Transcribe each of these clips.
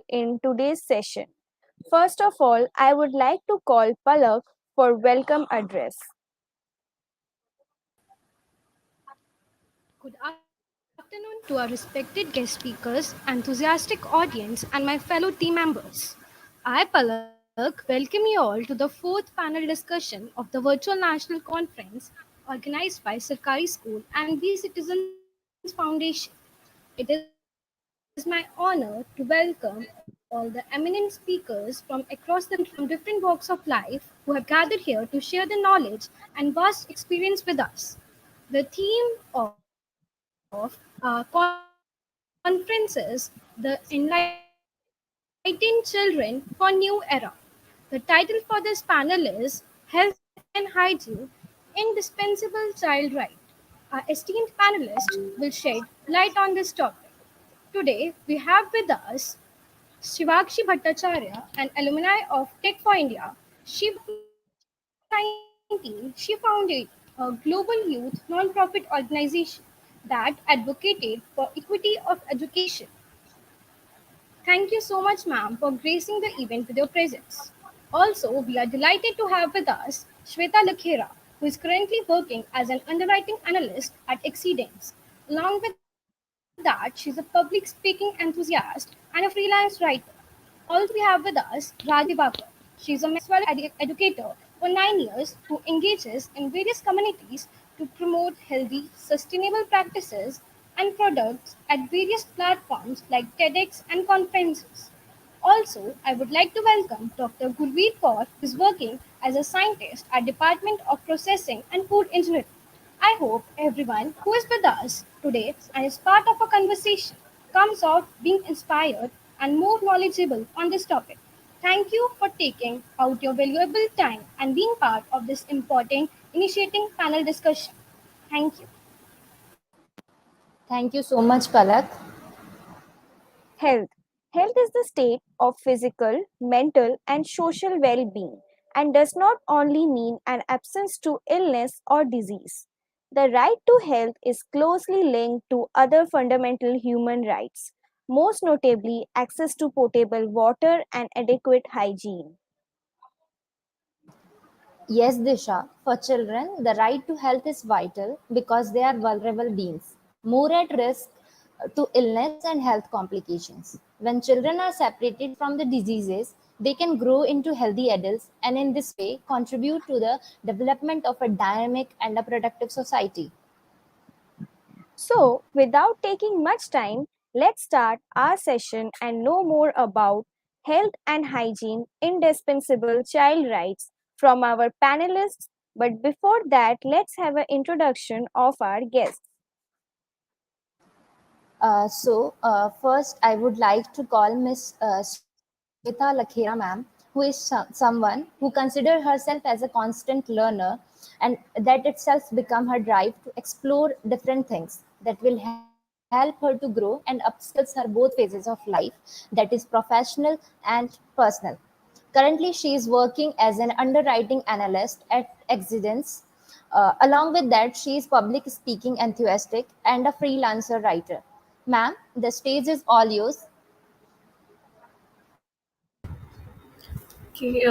in today's session. First of all, I would like to call Palak for welcome address. Good afternoon to our respected guest speakers, enthusiastic audience, and my fellow team members. I, Palak, welcome you all to the fourth panel discussion of the Virtual National Conference organized by Sarkari School and We Citizens Foundation. It is my honor to welcome all the eminent speakers from across the country and from different walks of life who have gathered here to share their knowledge and vast experience with us. The theme of conference is the Enlightened Children for New Era. The title for this panel is Health and Hygiene, Indispensable Child Right. Our esteemed panelists will shed light on this topic. Today, we have with us Shivakshi Bhattacharya, an alumni of Tech for India. She worked in 2019. She founded a global youth non-profit organization that advocated for equity of education. Thank you so much, ma'am, for gracing the event with your presence. Also, we are delighted to have with us Shweta Lakhera, who is currently working as an underwriting analyst at Exceedance. Along with that, she's a public speaking enthusiast and a freelance writer. Also, we have with us Radhi Divakar. She's a mental health educator for 9 years who engages in various communities to promote healthy, sustainable practices and products at various platforms like TEDx and conferences. Also, I would like to welcome Dr. Gurveer Kaur, who is working as a scientist at Department of Processing and Food Engineering. I hope everyone who is with us today and is part of a conversation comes out being inspired and more knowledgeable on this topic. Thank you for taking out your valuable time and being part of this important initiating panel discussion. Thank you. Thank you so much, Palak. Health. Health is the state of physical, mental, and social well being and does not only mean an absence to illness or disease. The right to health is closely linked to other fundamental human rights, most notably access to potable water and adequate hygiene. Yes, Disha, for children, the right to health is vital because they are vulnerable beings, more at risk to illness and health complications. When children are separated from the diseases, they can grow into healthy adults and in this way contribute to the development of a dynamic and a productive society. So, without taking much time, let's start our session and know more about health and hygiene, indispensable child rights from our panelists. But before that, let's have an introduction of our guests. First, I would like to call Miss Shweta Lakhera, ma'am, who is someone who considers herself as a constant learner, and that itself become her drive to explore different things that will help her to grow and upskills her both phases of life, that is professional and personal. Currently, she is working as an underwriting analyst at Exidence. Along with that, she is public speaking enthusiastic and a freelancer writer. Ma'am, the stage is all yours. Okay,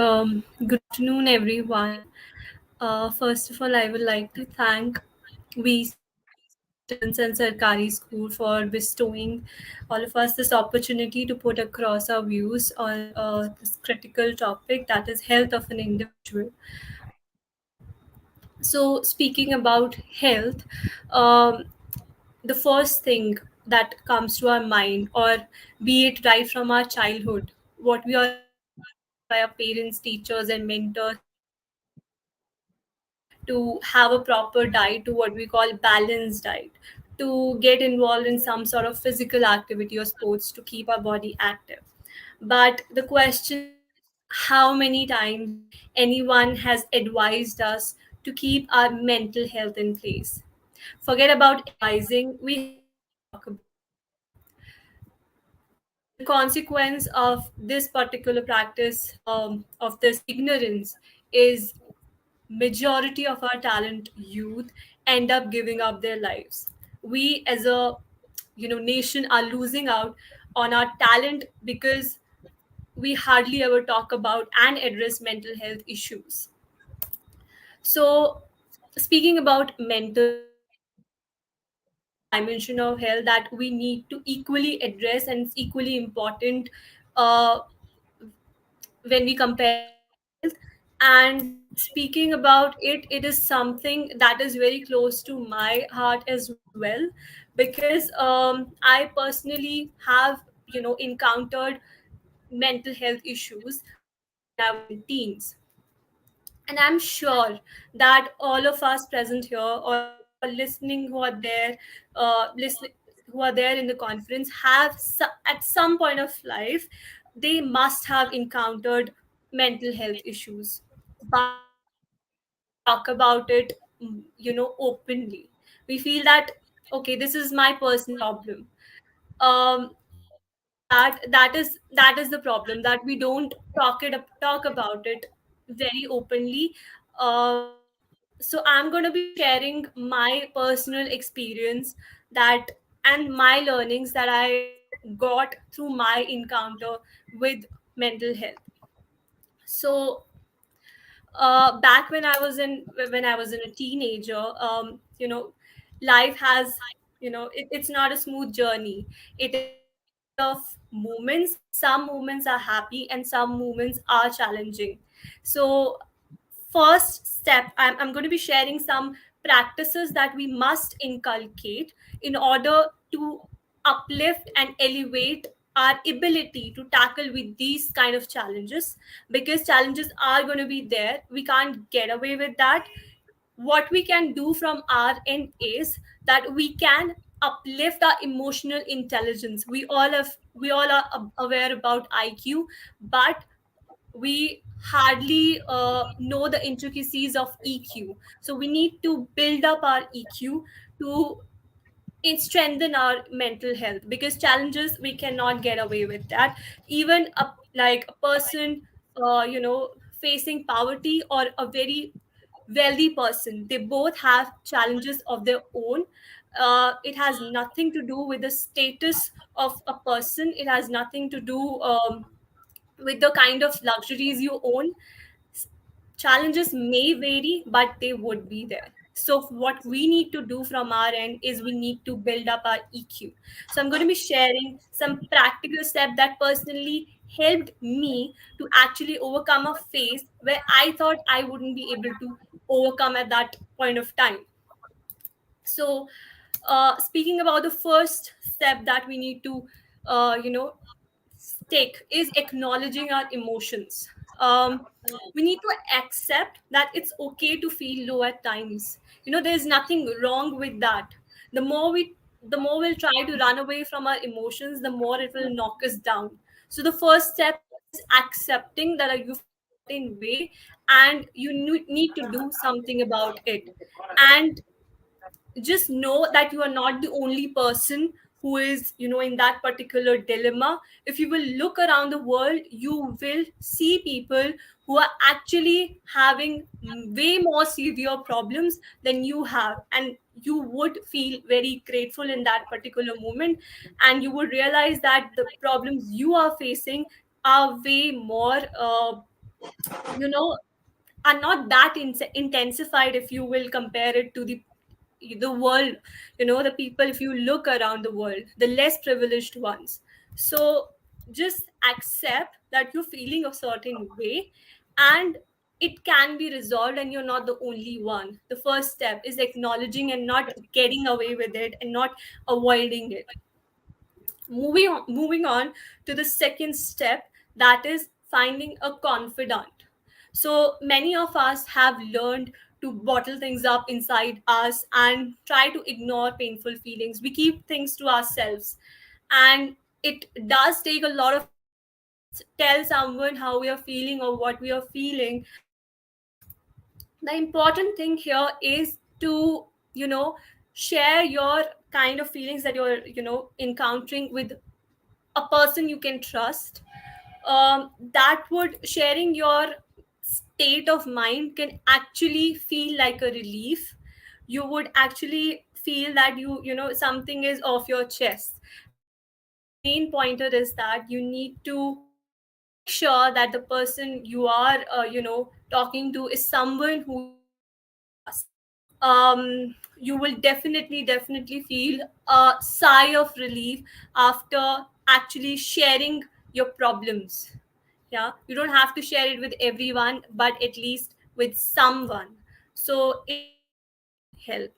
good afternoon, everyone. First of all, I would like to thank we citizens and Sarkari School for bestowing all of us this opportunity to put across our views on this critical topic that is health of an individual. So, speaking about health, um, the first thing that comes to our mind, or be it right from our childhood, what we are always taught by our parents, teachers, and mentors to have a proper diet, to what we call balanced diet, to get involved in some sort of physical activity or sports to keep our body active. But the question is, how many times anyone has advised us to keep our mental health in place? Forget about advising, we have to talk about it. The consequence of this particular practice, of this ignorance, is majority of our talent youth end up giving up their lives. We as a nation are losing out on our talent, because we hardly ever talk about and address mental health issues. So, speaking about mental health, there is another dimension of health that we need to equally address, and it's equally important uh, when we compare mental health. And speaking about it, it is something that is very close to my heart as well, because I personally have, encountered mental health issues when I was in teens. And I'm sure that all of us present here, or who are listening, listening, who are there in the conference, at some point of life, they must have encountered mental health issues, but we don't talk about it, openly. We feel that, okay, this is my personal problem. I feel that that is the problem, that we don't talk about it very openly. So I'm going to be sharing my personal experience, that and my learnings that I got through my encounter with mental health. So back when I was in a teenager, life has, it's not a smooth journey. It is full of moments. Some moments are happy and some moments are challenging. So first step, I'm going to be sharing some practices that we must inculcate in order to uplift and elevate our ability to tackle with these kind of challenges, because challenges are going to be there, we can't get away with that. What we can do from our end is that we can uplift our emotional intelligence. We all are aware about IQ, but we hardly know the intricacies of EQ. So we need to build up our EQ to strengthen our mental health, because challenges, we cannot get away with that. Even like a person, facing poverty, or a very wealthy person, they both have challenges of their own. It has nothing to do with the status of a person. It has nothing to do with the kind of luxuries you own. S- Challenges may vary, but they would be there. So, what we need to do from our end is we need to build up our EQ. So, I'm going to be sharing some practical steps that personally helped me to actually overcome a phase where I thought I wouldn't be able to overcome at that point of time. So, speaking about the first step that we need to, take is acknowledging our emotions. We need to accept that it's okay to feel low at times. There's nothing wrong with that. The more we, the more we'll try to run away from our emotions, the more it will knock us down. So the first step is accepting that you feel a certain way, and you need to do something about it. And just know that you are not the only person who is, in that particular dilemma. If you will look around the world, you will see people who are actually having way more severe problems than you have, and you would feel very grateful in that particular moment, and you would realize that the problems you are facing are way more, you know are not that intensified if you will compare it to the world, the people, if you look around the world, the less privileged ones. So just accept that you're feeling a certain way, and it can be resolved, and you're not the only one. The first step is acknowledging and not getting away with it and not avoiding it. Moving on to the second step, that is finding a confidant. So many of us have learned to bottle things up inside us and try to ignore painful feelings. We keep things to ourselves, and it does take a lot of courage to just tell someone how we are feeling or what we are feeling. But the important thing here is to, you know share your kind of feelings that you're, encountering with a person you can trust. That would sharing your state of mind can actually feel like a relief. You would actually feel that, something is off your chest. main pointer is that you need to make sure that the person you are talking to is someone who you can trust. You will definitely feel a sigh of relief after actually sharing your problems. Yeah, you don't have to share it with everyone, but at least with someone, so it will definitely help.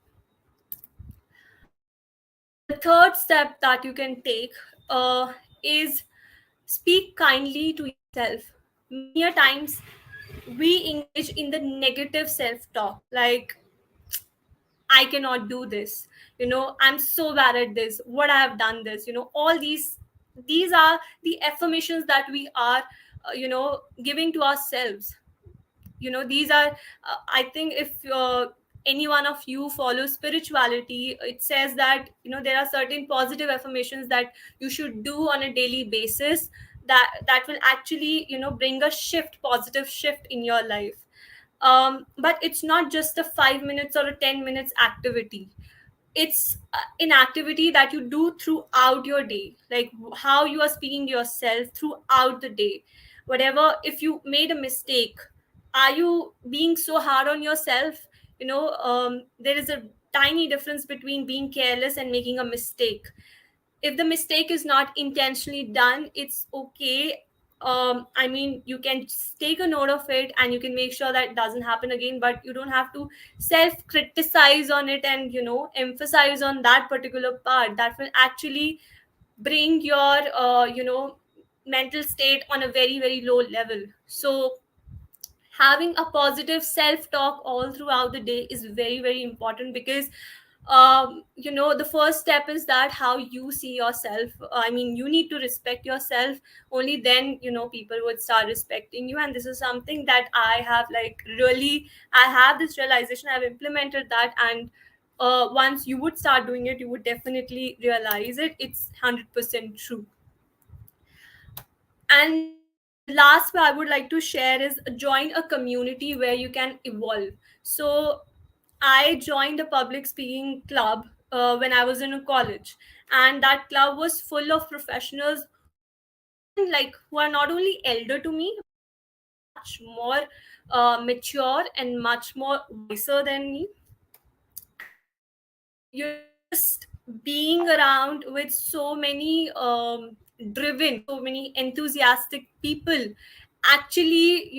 The third step that you can take is speak kindly to yourself. Many a times we engage in the negative self talk, like, I cannot do this, I'm so bad at this, what I have done this, all these are the affirmations that we are giving to ourselves. These are I think if any one of you follows spirituality, it says that there are certain positive affirmations that you should do on a daily basis, that will actually bring a shift, positive shift in your life. But it's not just a 5 minutes or a 10 minutes activity. It's an activity that you do throughout your day, like how you are speaking to yourself throughout the day. Whatever, if you made a mistake, are you being so hard on yourself? There is a tiny difference between being careless and making a mistake. If the mistake is not intentionally done, it's okay. I mean, you can just take a note of it and you can make sure that it doesn't happen again, but you don't have to self criticize on it and emphasize on that particular part. That will actually bring your mental state on a very very low level. So having a positive self talk all throughout the day is very very important, because the first step is that how you see yourself. I mean, you need to respect yourself. Only then people would start respecting you, and this is something that I have, like, really, I have this realization, I've implemented that. And once you would start doing it, you would definitely realize it. It's 100% true. And the last way I would like to share is join a community where you can evolve. So I joined a public speaking club when I was in a college, and that club was full of professionals who are not only elder to me, but who are much more mature and much more wiser than me. And just being around with so many so many enthusiastic people, actually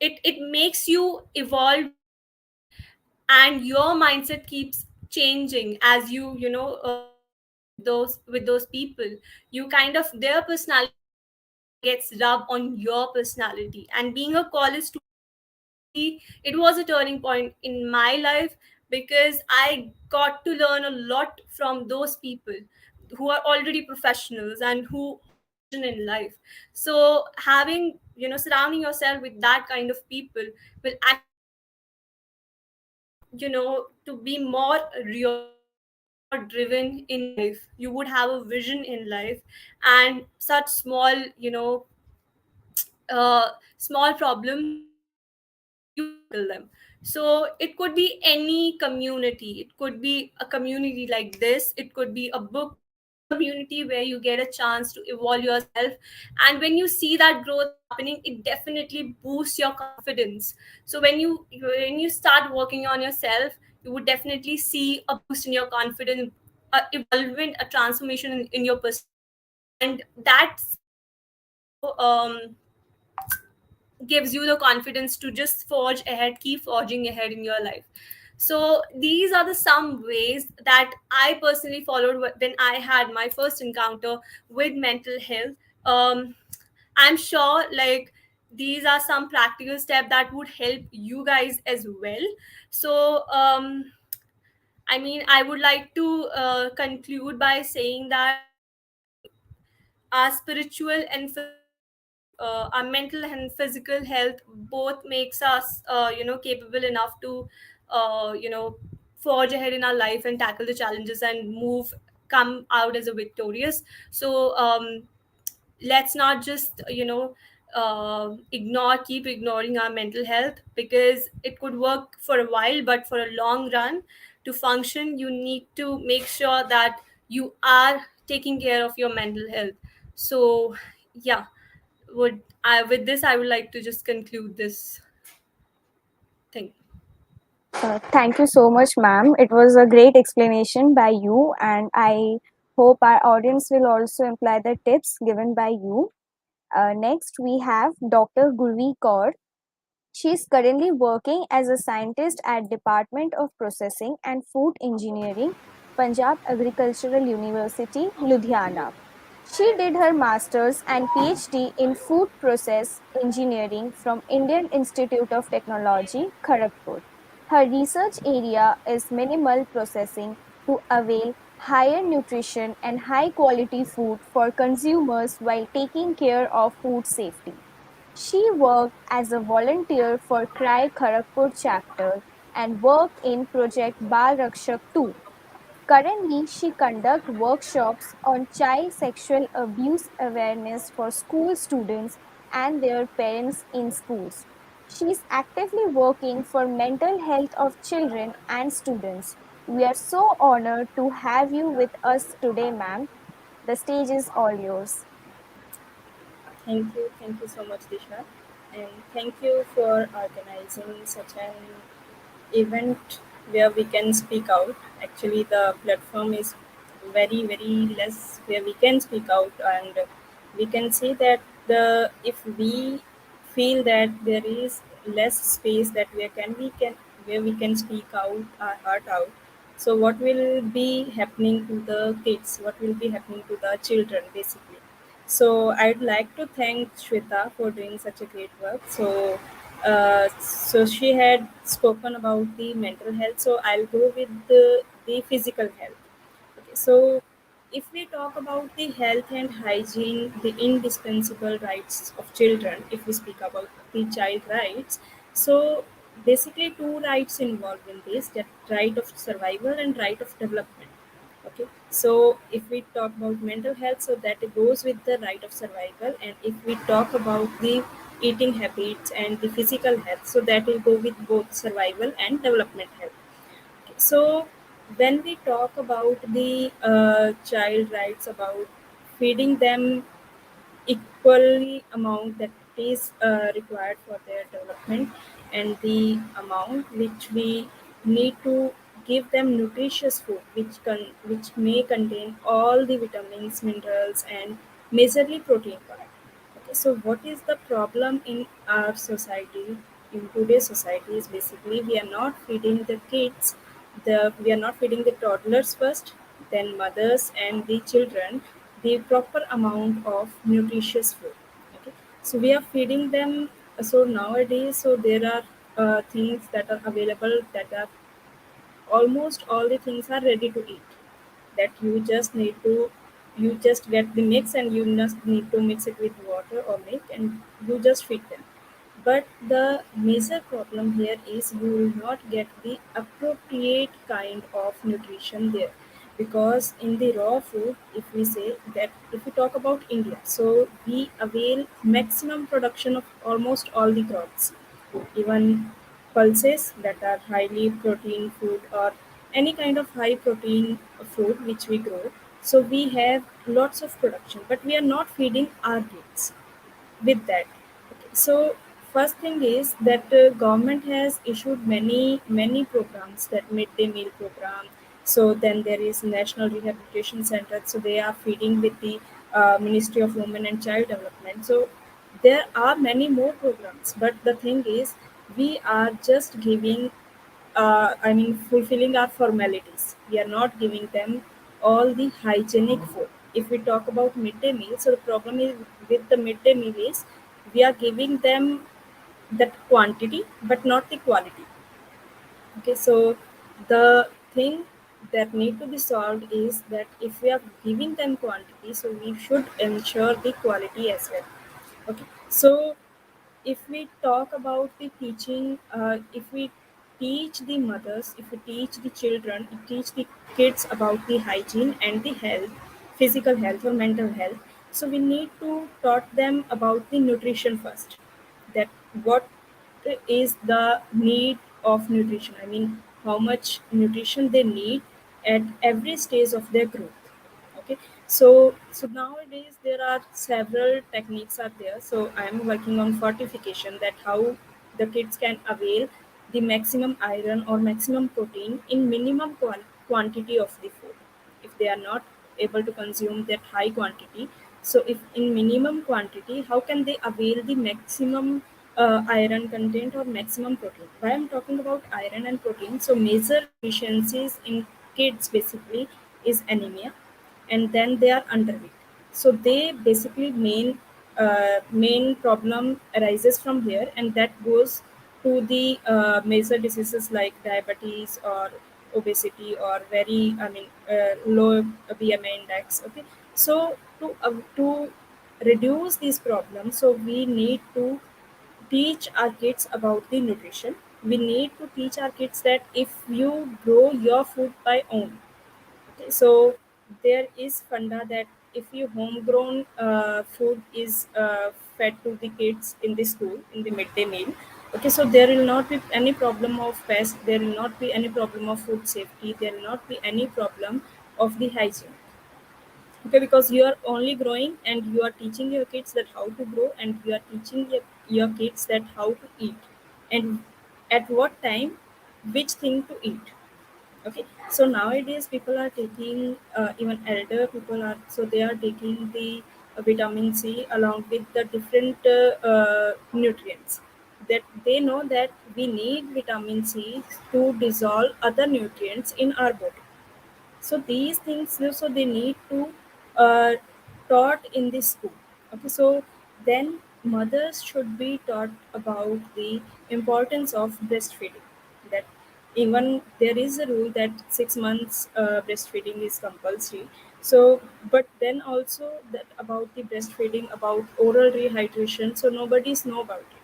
it makes you evolve yourself, and your mindset keeps changing as interact with those people. You kind of, their personality gets rubbed on your personality. And being a college student, actually, it was a turning point in my life, because I got to learn a lot from those people who are already professionals and who have a vision in life. So having, surrounding yourself with that kind of people will actually make you, to be more realistic and more driven in life. You would have a vision in life, and such small, small problems, you will tackle them. So it could be any community. It could be a community like this. It could be a book club, any community where you get a chance to evolve yourself. And when you see that growth happening, it definitely boosts your confidence. So when you start working on yourself, you would definitely see a boost in your confidence, a evolvement, a transformation in your personality. And that simply, gives you the confidence to just forge ahead, keep forging ahead in your life. So these are the some ways that I personally followed when I had my first encounter with mental health. I'm sure, like, these are some practical steps that would help you guys as well. So I mean, I would like to conclude by saying that our spiritual and physical our mental and physical health both makes us capable enough to forge ahead in our life and tackle the challenges and come out as a victorious. So let's not just keep ignoring our mental health, because it could work for a while, but for a long run, to function, you need to make sure that you are taking care of your mental health. So yeah, would I with this I would like to just conclude this thing. Thank you so much, ma'am. It was a great explanation by you, and I hope our audience will also imply the tips given by you. Next, we have Dr. Gurvi Kaur. She is currently working as a scientist at Department of Processing and Food Engineering, Punjab Agricultural University, Ludhiana. She did her master's and PhD in food process engineering from Indian Institute of Technology, Kharagpur. Her research area is minimal processing to avail higher nutrition and high quality food for consumers while taking care of food safety. She worked as a volunteer for CRY Kharagpur chapter and worked in Project Bal Rakshak too. Currently, she conducts workshops on child sexual abuse awareness for school students and their parents in schools. She is actively working for mental health of children and students. We are so honored to have you with us today, ma'am. The stage is all yours. Thank you so much, Disha, and thank you for organizing such an event where we can speak out. Actually, the platform is very less where we can speak out, and we can see that the if we feel that there is less space that we can where we can speak out our heart out. So what will be happening to the kids? What will be happening to the children, basically? So I'd like to thank Shweta for doing such a great work. So she had spoken about the mental health. So I'll go with the physical health. Okay, so if we talk about the health and hygiene, the indispensable rights of children, if we speak about the child rights, so basically two rights involved in this: that right of survival and right of development. Okay, so if we talk about mental health, so that it goes with the right of survival, and if we talk about the eating habits and the physical health, so that will go with both survival and development health. So when we talk about the child rights, about feeding them equally amount that is required for their development, and the amount which we need to give them nutritious food which may contain all the vitamins, minerals, and majorly protein part. Okay, so what is the problem in our society, in today's society, is basically we are not feeding the kids, the we are not feeding the toddlers first, then mothers and the children the proper amount of nutritious food. Okay, so we are feeding them. So nowadays, so there are things that are available, that are almost all the things are ready to eat, that you just need to, you just get the mix and you just need to mix it with water or milk and you just feed them. But the major problem here is you will not get the appropriate kind of nutrition there, because in the raw food, if we say that, if we talk about India, so we avail maximum production of almost all the crops, even pulses that are highly protein food, or any kind of high protein food which we grow. So we have lots of production, but we are not feeding our kids with that. Okay, so first thing is that government has issued many programs, that midday meal program. So then there is National Rehabilitation Center, so they are feeding with the Ministry of Women and Child Development. So there are many more programs, but the thing is we are just giving, I mean, fulfilling our formalities. We are not giving them all the hygienic food. If we talk about midday meal, so the problem is with the midday meal is we are giving them that quantity but not the quality. Okay, so the thing that need to be solved is that if we are giving them quantity, so we should ensure the quality as well. Okay, so if we talk about the teaching, if we teach the mothers, if we teach the children, teach the kids about the hygiene and the health, physical health or mental health, so we need to taught them about the nutrition first, that what is the need of nutrition, I mean how much nutrition they need at every stage of their growth. Okay, So nowadays there are several techniques are there. So I am working on fortification, that how the kids can avail the maximum iron or maximum protein in minimum quantity of the food. If they are not able to consume that high quantity, so if in minimum quantity, how can they avail the maximum iron content or maximum protein? Why I'm talking about iron and protein, so major deficiencies in kids basically is anemia, and then they are underweight. So they basically main problem arises from here, and that goes to the major diseases like diabetes or obesity or very low BMI index. Okay, so to reduce these problems, so we need to teach our kids about the nutrition. We need to teach our kids that if you grow your food by own. Okay, so there is funda that if you homegrown food is fed to the kids in the school in the midday meal, okay, so there will not be any problem of pest, there will not be any problem of food safety, there will not be any problem of the hygiene. Okay, because you are only growing and you are teaching your kids that how to grow, and you are teaching your kids that how to eat, and at what time which thing to eat. Okay, so nowadays people are taking even elder people are, so they are taking the vitamin C along with the different nutrients, that they know that we need vitamin C to dissolve other nutrients in our body. So these things, so they need to uh, taught in the school. Okay, so then mothers should be taught about the importance of breastfeeding, that even there is a rule that 6 months breastfeeding is compulsory. So but then also that about the breastfeeding, about oral rehydration, so nobody's know about it.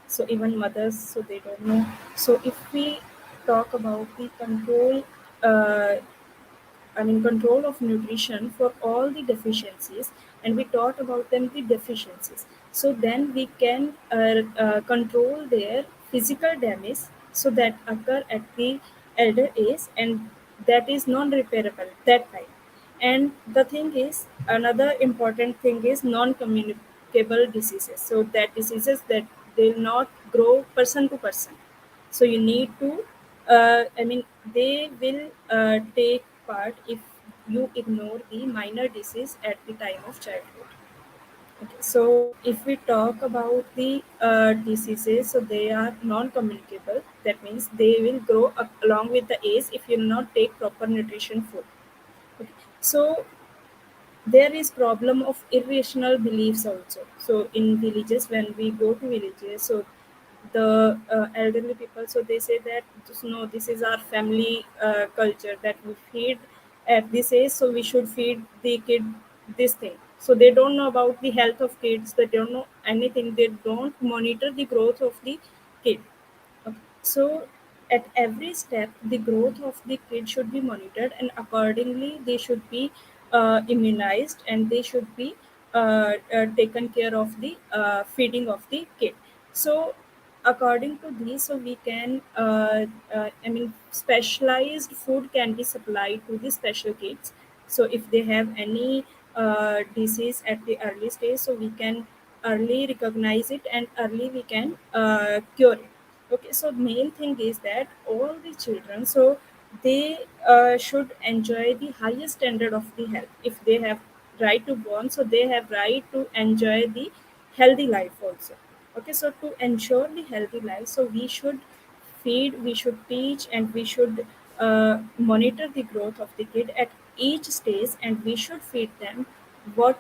So even mothers, so they don't know. So if we talk about the control, uh, control of nutrition for all the deficiencies, and we taught about them the deficiencies. So then we can control their physical damage, so that occur at the elder age, and that is non-repairable that time. And the thing is, another important thing is non-communicable diseases. So that diseases that they will not grow person to person. So you need to they will take part if you ignore the minor disease at the time of childhood. Okay, so if we talk about the diseases, so they are non-communicable. That means they will grow up along with the age if you not take proper nutrition food. Okay. So there is problem of irrational beliefs also. So in villages, when we go to villages, so the elderly people, so they say that no, this is our family culture, that we feed at this age, so we should feed the kid this thing. So they don't know about the health of kids, they don't know anything, they don't monitor the growth of the kid. Okay. So at every step, the growth of the kid should be monitored, and accordingly, they should be immunized, and they should be taken care of the feeding of the kid. So, according to these, so we can, specialized food can be supplied to the special kids. So, if they have any disease at the early stage, so we can early recognize it, and early we can cure it. Okay, so main thing is that all the children, so they should enjoy the highest standard of the health. If they have right to born, so they have right to enjoy the healthy life also. Okay, so to ensure the healthy life, so we should feed, we should teach, and we should monitor the growth of the kid at each stage, and we should feed them what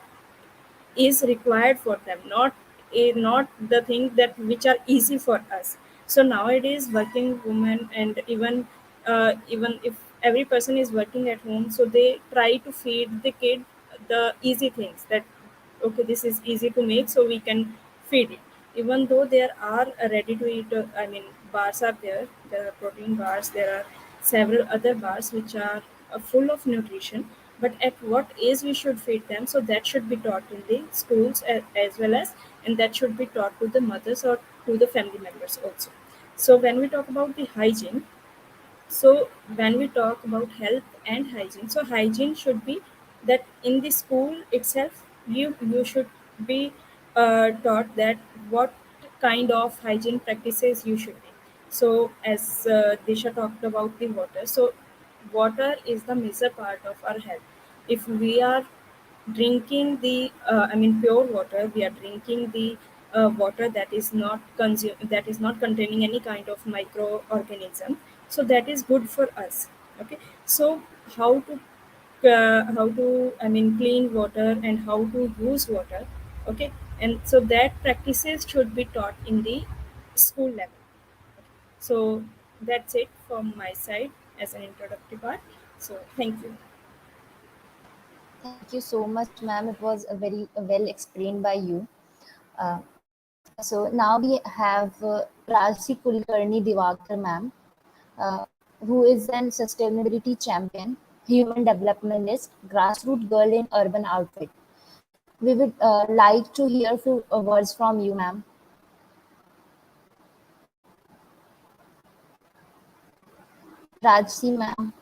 is required for them, not the things that which are easy for us. So nowadays working women, and even if every person is working at home, so they try to feed the kid the easy things, that okay, this is easy to make, so we can feed it. Even though there are ready to eat, bars are there are protein bars, there are several other bars which are full of nutrition. But at what age we should feed them, so that should be taught in the schools, as well as, and that should be taught to the mothers or to the family members also. So when we talk about the hygiene, so when we talk about health and hygiene, so hygiene should be that in the school itself you should be taught that what kind of hygiene practices you should take. So as Disha talked about the water, so water is the major part of our health. If we are drinking the pure water, we are drinking the water that is not that is not containing any kind of microorganism, so that is good for us. Okay, so how to clean water and how to use water. Okay, and so that practices should be taught in the school level. So that's it from my side as an introductory part. So thank you. Thank you so much, ma'am. It was a very well explained by you. Uh, so now we have Rajsi Kulkarni Divakar, ma'am, uh, who is an sustainability champion, human developmentist, grassroots girl in urban outfit. We would like to hear a few words from you, ma'am. Rajsi, ma'am.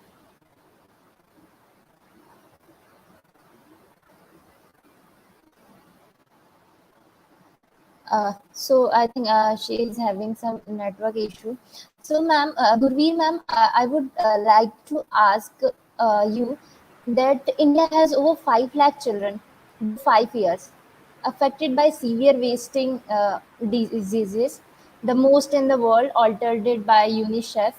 So I think she is having some network issue. So, ma'am, Gurveer, ma'am, I would like to ask you that India has over 5 lakh children below 5 years affected by severe wasting diseases, the most in the world, altered by UNICEF.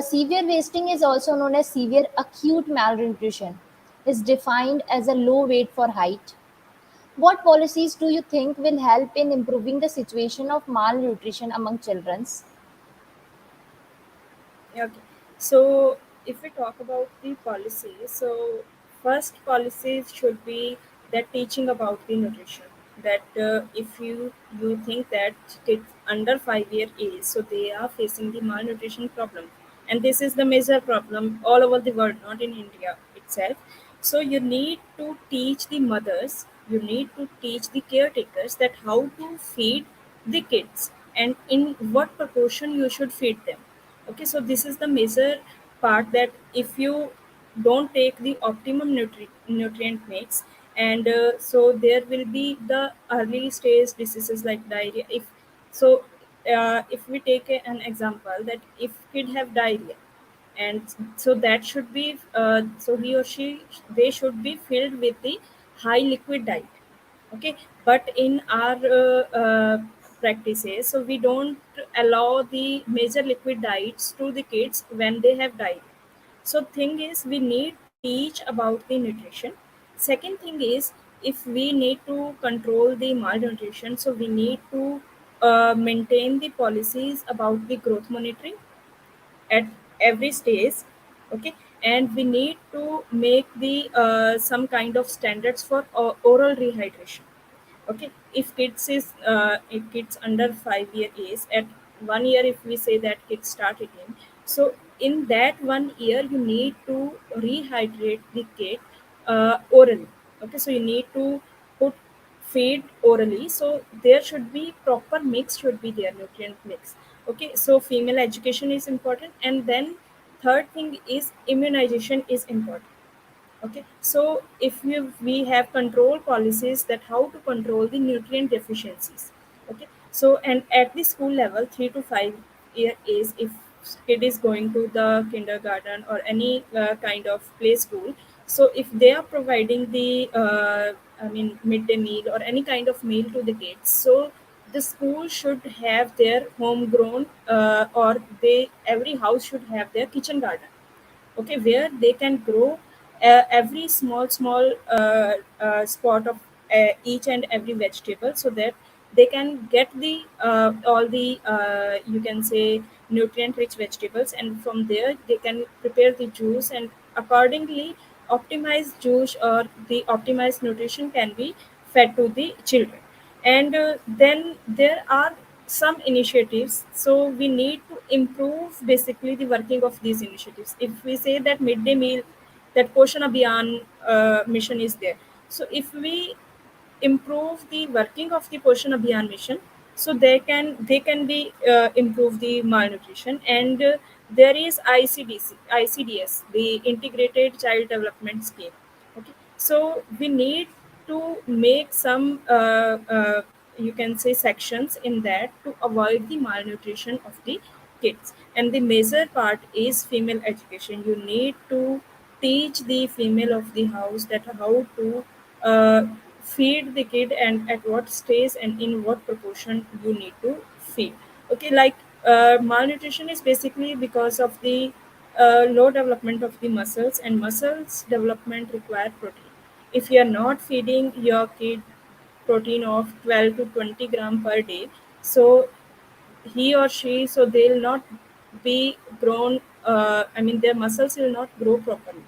Severe wasting is also known as severe acute malnutrition. Is defined as a low weight for height. What policies do you think will help in improving the situation of malnutrition among children? Okay. So if we talk about the policies, so first policies should be that teaching about the nutrition. That if you think that kids under 5 year age, so they are facing the malnutrition problem, and this is the major problem all over the world, not in India itself. So you need to teach the mothers, you need to teach the caretakers that how to feed the kids and in what proportion you should feed them. Okay, so this is the major part, that if you don't take the optimum nutrient mix, and so there will be the early stage diseases like diarrhea. If we take an example, that if kid have diarrhea, and so that should be so he or she, they should be filled with the high liquid diet. Okay, but in our practices, so we don't allow the major liquid diets to the kids when they have diet. So thing is, we need to teach about the nutrition. Second thing is, if we need to control the malnutrition, so we need to maintain the policies about the growth monitoring at every stage. Okay, and we need to make the some kind of standards for oral rehydration. Okay, if kids under 5 year age, at 1 year if we say that kids start eating, so in that 1 year you need to rehydrate the kid orally. Okay, so you need to put feed orally, so there should be proper mix, should be there, nutrient mix. Okay, so female education is important, and then third thing is immunization is important. Okay, so if we have control policies, that how to control the nutrient deficiencies. Okay, so and at the school level, 3 to 5 year age, if kid is going to the kindergarten or any kind of play school, so if they are providing the midday meal or any kind of meal to the kids, so the school should have their homegrown or they every house should have their kitchen garden. Okay, where they can grow every small spot of each and every vegetable, so that they can get the all the you can say nutrient rich vegetables, and from there they can prepare the juice, and accordingly optimized juice or the optimized nutrition can be fed to the children. And then there are some initiatives, so we need to improve basically the working of these initiatives. If we say that midday meal, that Poshan Abhiyan mission is there, so if we improve the working of the Poshan Abhiyan mission, so they can be improve the malnutrition. And there is ICDS, the Integrated Child Development Scheme. Okay, so we need to make some you can say sections in that to avoid the malnutrition of the kids. And the major part is female education. You need to teach the female of the house that how to uh, feed the kid and at what stage and in what proportion you need to feed. Okay, like malnutrition is basically because of the low development of the muscles, and muscles development require protein. If you are not feeding your kid protein of 12 to 20 gram per day, so he or she, so they'll not be grown, I mean their muscles will not grow properly.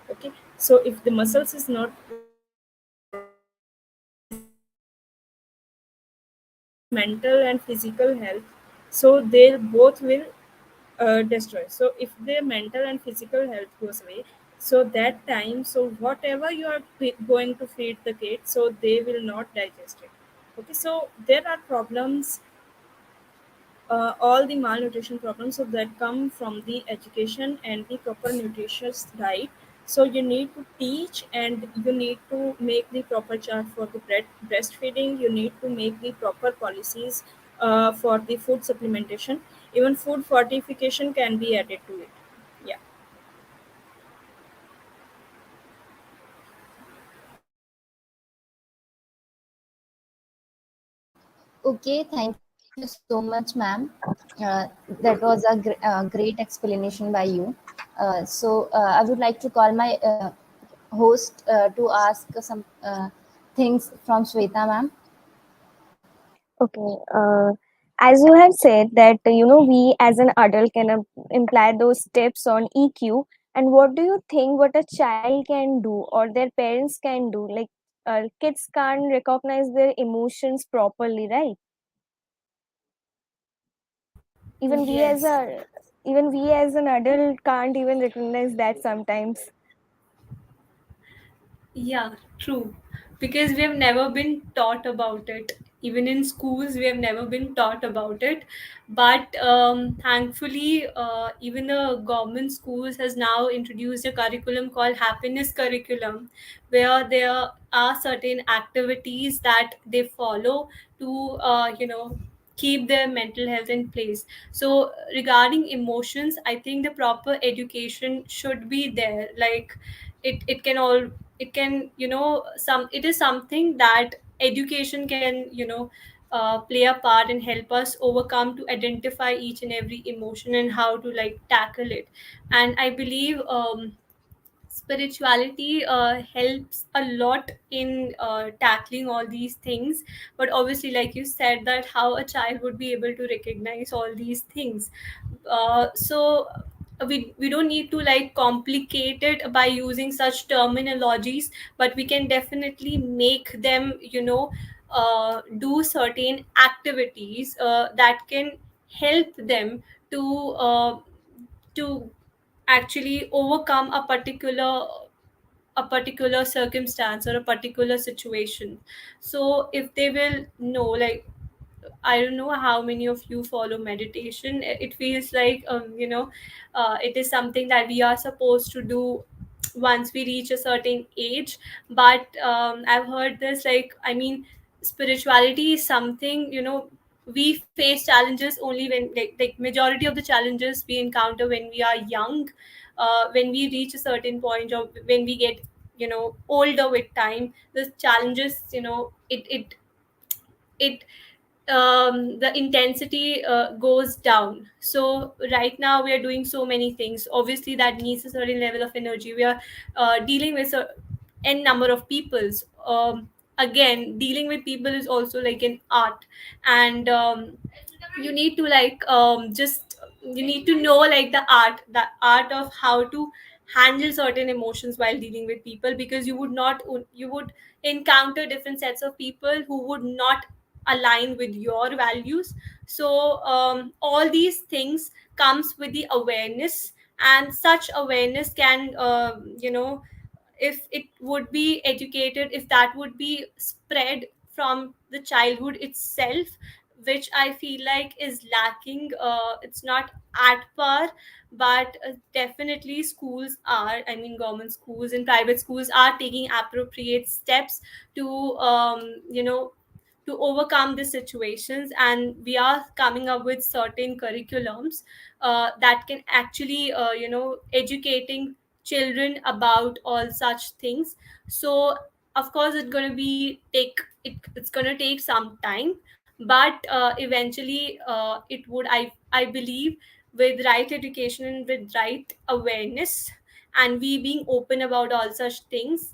Okay, so if the muscles is not growing properly, so their mental and physical health, so they both will destroy. So if their mental and physical health goes away, so that time, so whatever you are going to feed the kid, so they will not digest it. Okay, so there are problems, all the malnutrition problems, so that come from the education and the proper nutritious diet. So you need to teach, and you need to make the proper chart for the breastfeeding. You need to make the proper policies for the food supplementation. Even food fortification can be added to it. Yeah. Okay, thank you so much, ma'am. That was a great explanation by you. I would like to call my host to ask some things from Shweta, ma'am. Okay. As you have said that we as an adult can imply those tips on EQ. And what do you think what a child can do or their parents can do? Like kids can't recognize their emotions properly, right? Even we as Yes. a even we as an adult can't even recognize that sometimes. Yeah, true. Because we have never been taught about it. Even in schools, we have never been taught about it. But thankfully, even the government schools has now introduced a curriculum called happiness curriculum, where there are certain activities that they follow to, keep their mental health in place. So regarding emotions, I think the proper education should be there. Like it can all it can some it is something that education can play a part and help us overcome to identify each and every emotion and how to like tackle it. And I believe spirituality helps a lot in tackling all these things. But obviously, like you said, that how a child would be able to recognize all these things. We don't need to like complicate it by using such terminologies, but we can definitely make them do certain activities that can help them to uh, to actually overcome a particular circumstance or a particular situation. So if they will know, like, I don't know how many of you follow meditation. It feels like it is something that we are supposed to do once we reach a certain age. But I've heard this, like, I mean, spirituality is something, we face challenges only when, like majority of the challenges we encounter when we are young. When we reach a certain point, or when we get older with time, the challenges, it the intensity goes down. So right now we are doing so many things, obviously, that needs a certain level of energy. We are dealing with a n number of peoples. Again, dealing with people is also like an art. And you need to like just you need to know like the art of how to handle certain emotions while dealing with people, because you would encounter different sets of people who would not align with your values. So all these things comes with the awareness, and such awareness can if it would be educated, if that would be spread from the childhood itself, which I feel like is lacking. It's not at par, but definitely schools are, I mean, government schools and private schools are taking appropriate steps to, to overcome the situations, and we are coming up with certain curriculums that can actually, educating children about all such things. So of course it's going to take some time, but eventually it would, I believe, with right education and with right awareness, and we being open about all such things,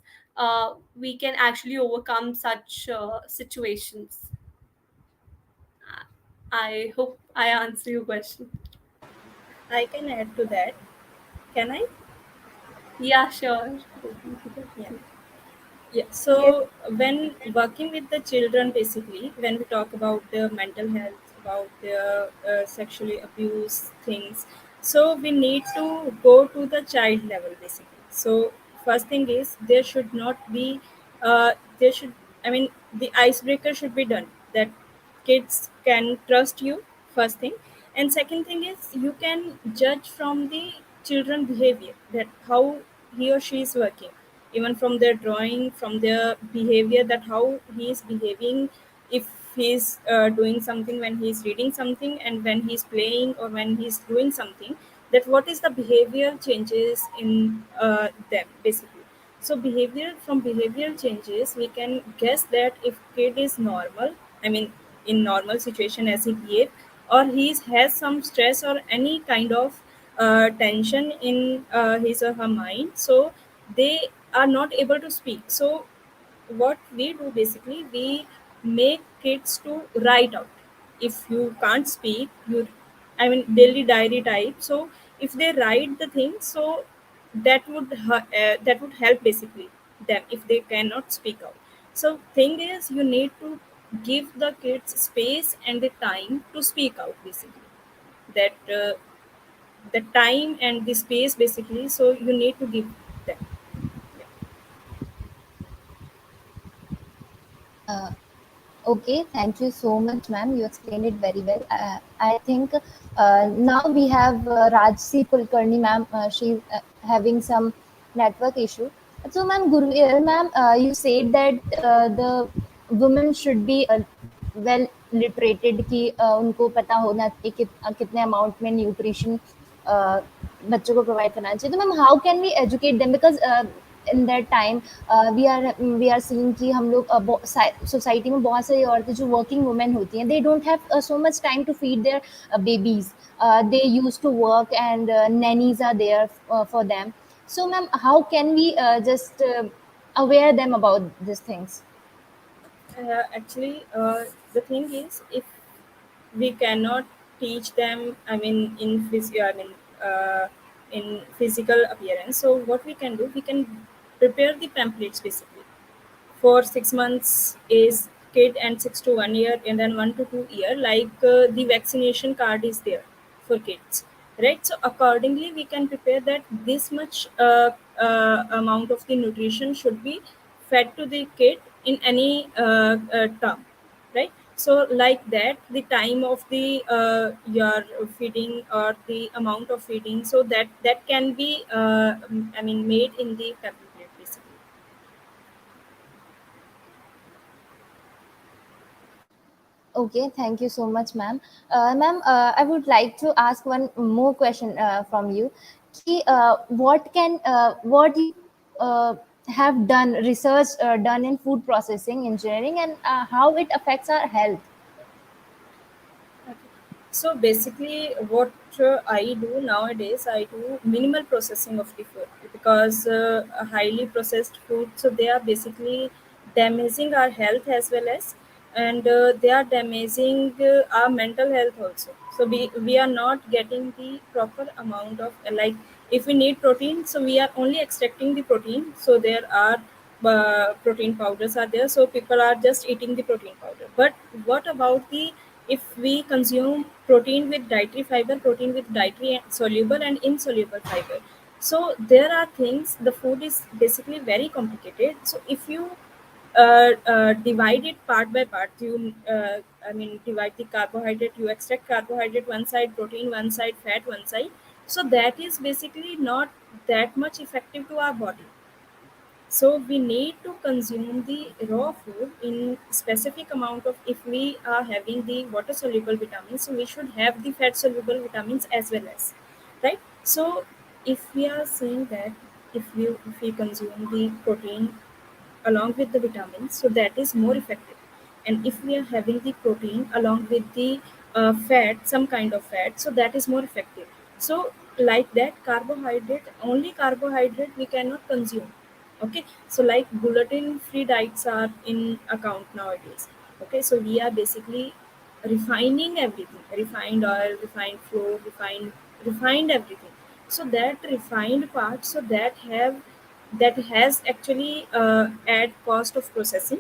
we can actually overcome such situations. I hope I answer your question. I can add to that. Can I? Yeah, sure. Yeah. Yeah. Yes. So when working with the children, basically, when we talk about their mental health, about their sexually abuse things, so we need to go to the child level, basically. So first thing is there should not be, there should, I mean, the icebreaker should be done that kids can trust you. First thing, and second thing is you can judge from the children behavior that how he or she is working, even from their drawing, from their behavior, that how he is behaving, if he's doing something, when he's reading something, and when he's playing or when he's doing something, that what is the behavioral changes in them, basically. So behavior, from behavioral changes we can guess that if kid is normal, I mean, in normal situation as he behave, or he has some stress or any kind of tension in his or her mind, so they are not able to speak. So what we do, basically, we make kids to write out. If you can't speak, you, I mean, daily diary type, so if they write the things, so that would help, basically, them if they cannot speak out. So thing is you need to give the kids space and the time to speak out, basically, that the time and the space, basically, so you need to give them. Uh, Okay, thank you so much, ma'am. You explained it very well. I think now we have Rajsi Kulkarni, ma'am. She's having some network issue. So, ma'am, ma'am, you said that the women should be well literated कि उनको पता होना चाहिए कि कितने amount में nutrition बच्चों को provide करना चाहिए. तो ma'am, how can we educate them? Because in that time we are seeing कि हम लोग सोसाइटी में बहुत सारी औरतें जो वर्किंग वुमेन होती हैं, they don't have so much time to feed their babies. They used to work and nannies are there for them. So ma'am, how can we just aware them about these things? Actually, the thing is, if we cannot teach them, I mean, in physical appearance, so what we can do, we can prepare the pamphlets, basically, for 6 months is kid, and 6 to 1 year, and then 1 to 2 year, like the vaccination card is there for kids, right? So accordingly we can prepare that this much amount of the nutrition should be fed to the kid in any term, right? So like that, the time of the your feeding or the amount of feeding, so that can be I mean, made in the pamphlet, basically. Okay, thank you so much, ma'am. Ma'am, I would like to ask one more question from you. कि, what you uh, have done research done in food processing engineering, and how it affects our health? Okay. So basically, what I do nowadays, I do minimal processing of the food, because a highly processed food, so they are basically damaging our health as well as, and they are damaging our mental health also. So we are not getting the proper amount of, like, if we need protein, so we are only extracting the protein. So there are protein powders are there, so people are just eating the protein powder. But what about the, if we consume protein with dietary fiber, protein with dietary soluble and insoluble fiber, so there are things, the food is basically very complicated. So if you divide it part by part. You, I mean, divide the carbohydrate. You extract carbohydrate one side, protein one side, fat one side. So that is basically not that much effective to our body. So we need to consume the raw food in specific amount of, if we are having the water soluble vitamins, so we should have the fat soluble vitamins as well as, right? So if we are saying that if we consume the protein along with the vitamins, so that is more effective. And if we are having the protein along with the fat, some kind of fat, so that is more effective. So like that, carbohydrate, only carbohydrate we cannot consume. Okay, so like gluten free diets are in account nowadays. Okay, so we are basically refining everything, refined oil, refined flour, refined everything. So that refined part, so that has actually add cost of processing,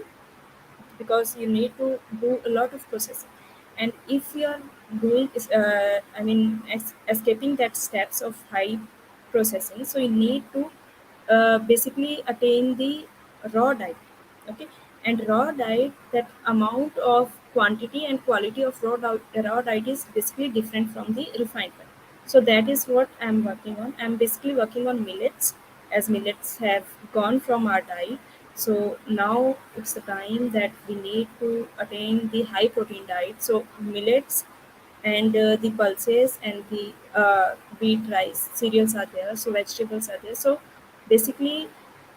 because you need to do a lot of processing. And if you are doing I mean escaping that steps of high processing, so you need to basically attain the raw diet. Okay, and raw diet, that amount of quantity and quality of raw diet is basically different from the refined one. So that is what I'm working on. I'm basically working on millets, as millets have gone from our diet. So now it's the time that we need to attain the high protein diet. So millets and the pulses and the wheat, rice, cereals are there. So vegetables are there. So basically,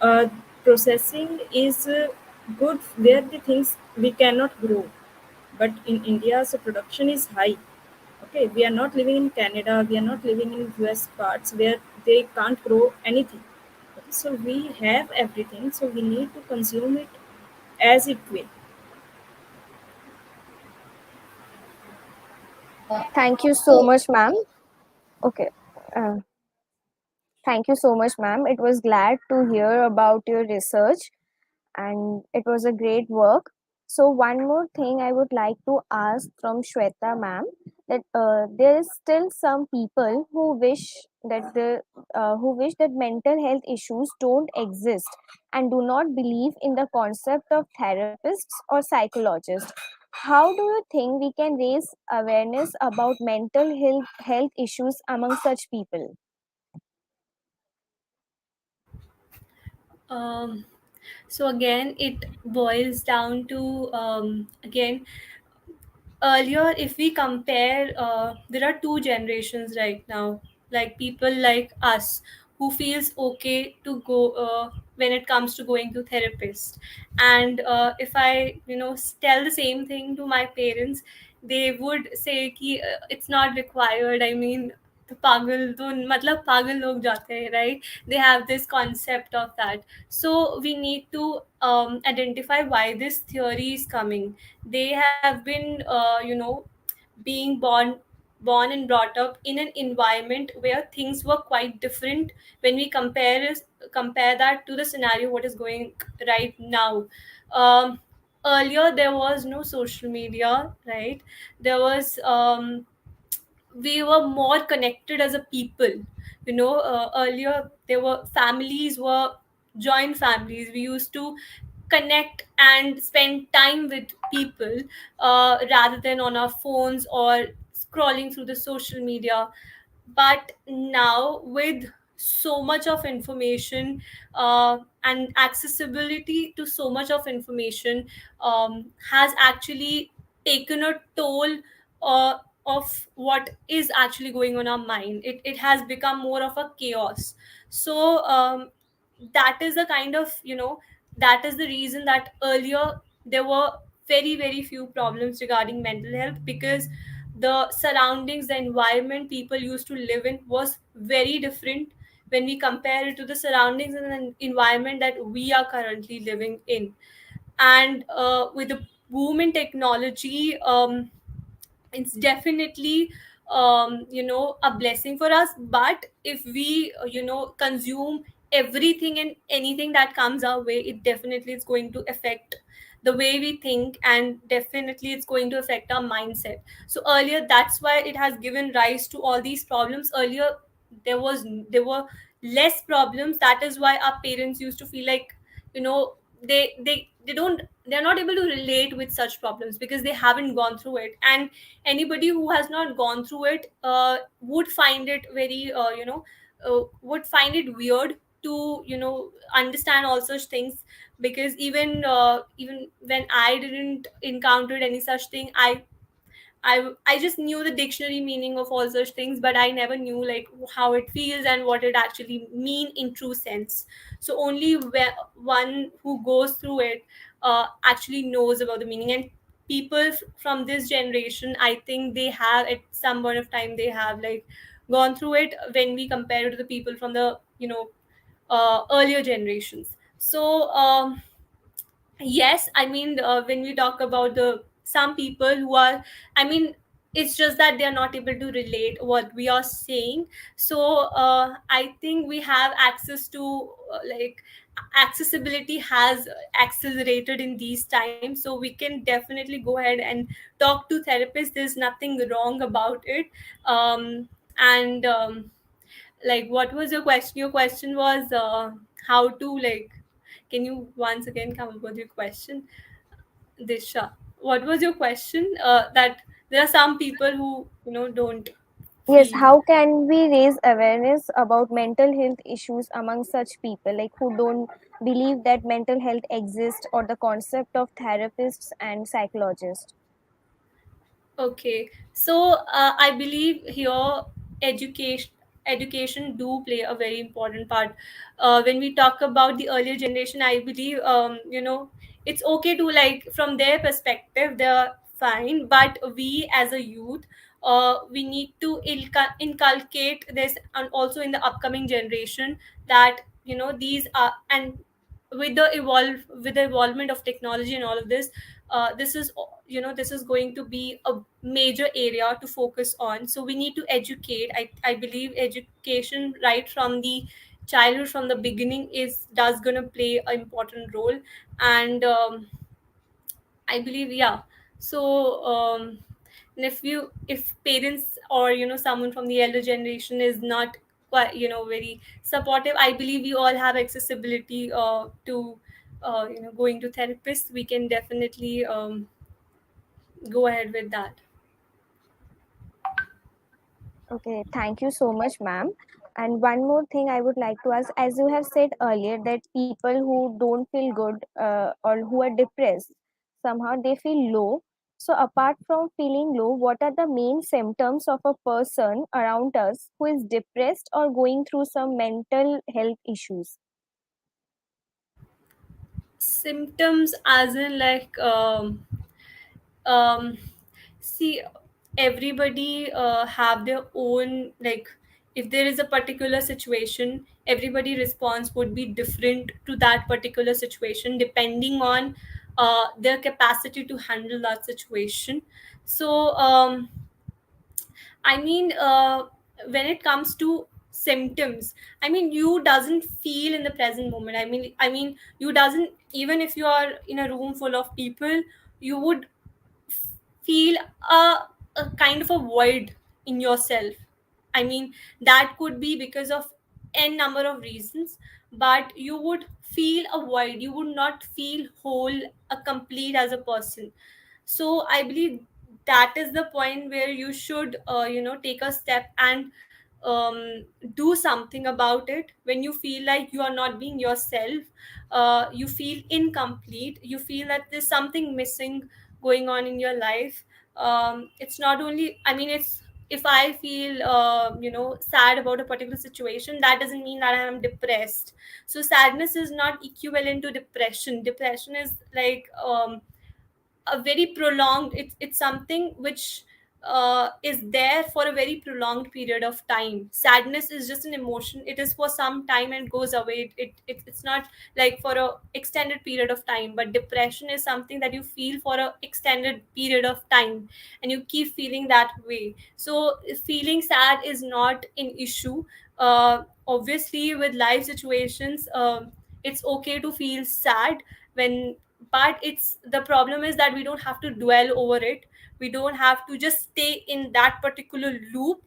uh, processing is good where the things we cannot grow. But in India, so production is high. Okay, we are not living in Canada. We are not living in US parts where they can't grow anything. Okay, so we have everything. So we need to consume it as it will. Thank you so So, much, ma'am. Okay. Uh, Thank you so much, ma'am. It was glad to hear about your research and it was a great work. So one more thing I would like to ask from Shweta ma'am, that there is still some people who wish that mental health issues don't exist and do not believe in the concept of therapists or psychologists. How do you think we can raise awareness about mental health issues among such people? Um, so again, it boils down to again, earlier, if we compare, there are two generations right now, like people like us who feels okay to go when it comes to going to therapist. And if I tell the same thing to my parents, they would say कि it's not required. I mean, तो पागल तो मतलब पागल लोग जाते हैं, right? They have this concept of that. So we need to identify why this theory is coming. They have been being born and brought up in an environment where things were quite different when we compare that to the scenario what is going right now. um, Earlier there was no social media, right? There was we were more connected as a people. Earlier there were families were joint families. We used to connect and spend time with people rather than on our phones or scrolling through the social media. But now with so much of information and accessibility to so much of information has actually taken a toll uh, of what is actually going on our mind. It has become more of a chaos. So that is the kind of that is the reason that earlier there were very very few problems regarding mental health, because the surroundings, the environment people used to live in was very different when we compare it to the surroundings and the environment that we are currently living in. And with the boom in technology, it's definitely a blessing for us. But if we consume everything and anything that comes our way, it definitely is going to affect the way we think, and definitely it's going to affect our mindset. So earlier, that's why it has given rise to all these problems. Earlier there were less problems. That is why our parents used to feel like you know they're not able to relate with such problems because they haven't gone through it. And anybody who has not gone through it would find it very would find it weird to understand all such things. Because even when I didn't encountered any such thing, I just knew the dictionary meaning of all such things, but I never knew like how it feels and what it actually mean in true sense. So only one who goes through it actually knows about the meaning. And people from this generation, I think they have at some point of time they have like gone through it when we compare it to the people from the earlier generations. So yes, I mean, when we talk about the some people who are, I mean, it's just that they are not able to relate what we are saying. So I think we have access to like accessibility has accelerated in these times, so we can definitely go ahead and talk to therapists. There's nothing wrong about it. And like, what was your question? Your question was how to like, can you once again come up with your question, Disha? What was your question? That there are some people who don't Yes, feel. how can we raise awareness about mental health issues among such people, like who don't believe that mental health exists, or the concept of therapists and psychologists? Okay, so I believe here education education do play a very important part. When we talk about the earlier generation, I believe it's okay to like from their perspective they're fine, but we as a youth, we need to inculcate this, and also in the upcoming generation, that these are, and with the evolvement of technology and all of this, this is this is going to be a major area to focus on. So we need to educate. I believe education right from the childhood, from the beginning, is does gonna play an important role. And I believe, yeah. So and if parents or someone from the elder generation is not quite very supportive, I believe we all have accessibility to going to therapists. We can definitely go ahead with that. Okay, thank you so much, ma'am. And one more thing I would like to ask, as you have said earlier, that people who don't feel good or who are depressed, somehow they feel low. So, apart from feeling low, what are the main symptoms of a person around us who is depressed or going through some mental health issues? Symptoms as in like um see, everybody have their own, like, if there is a particular situation, everybody response would be different to that particular situation depending on their capacity to handle that situation. So I mean, when it comes to symptoms, I mean, you doesn't feel in the present moment. I mean, you doesn't, even if you are in a room full of people, you would feel a kind of a void in yourself. I mean, that could be because of n number of reasons, but you would feel a void. You would not feel whole, a complete as a person. So I believe that is the point where you should take a step and do something about it. When you feel like you are not being yourself, you feel incomplete, you feel that there's something missing going on in your life. It's not only, I mean, it's, if I feel sad about a particular situation, that doesn't mean that I am depressed. So sadness is not equivalent to depression. Depression is like a very prolonged, it's something which is there for a very prolonged period of time. Sadness is just an emotion, it is for some time and goes away. It's not like for a extended period of time. But depression is something that you feel for a extended period of time, and you keep feeling that way. So feeling sad is not an issue. Obviously with life situations, it's okay to feel sad when, but it's, the problem is that we don't have to dwell over it. We don't have to just stay in that particular loop,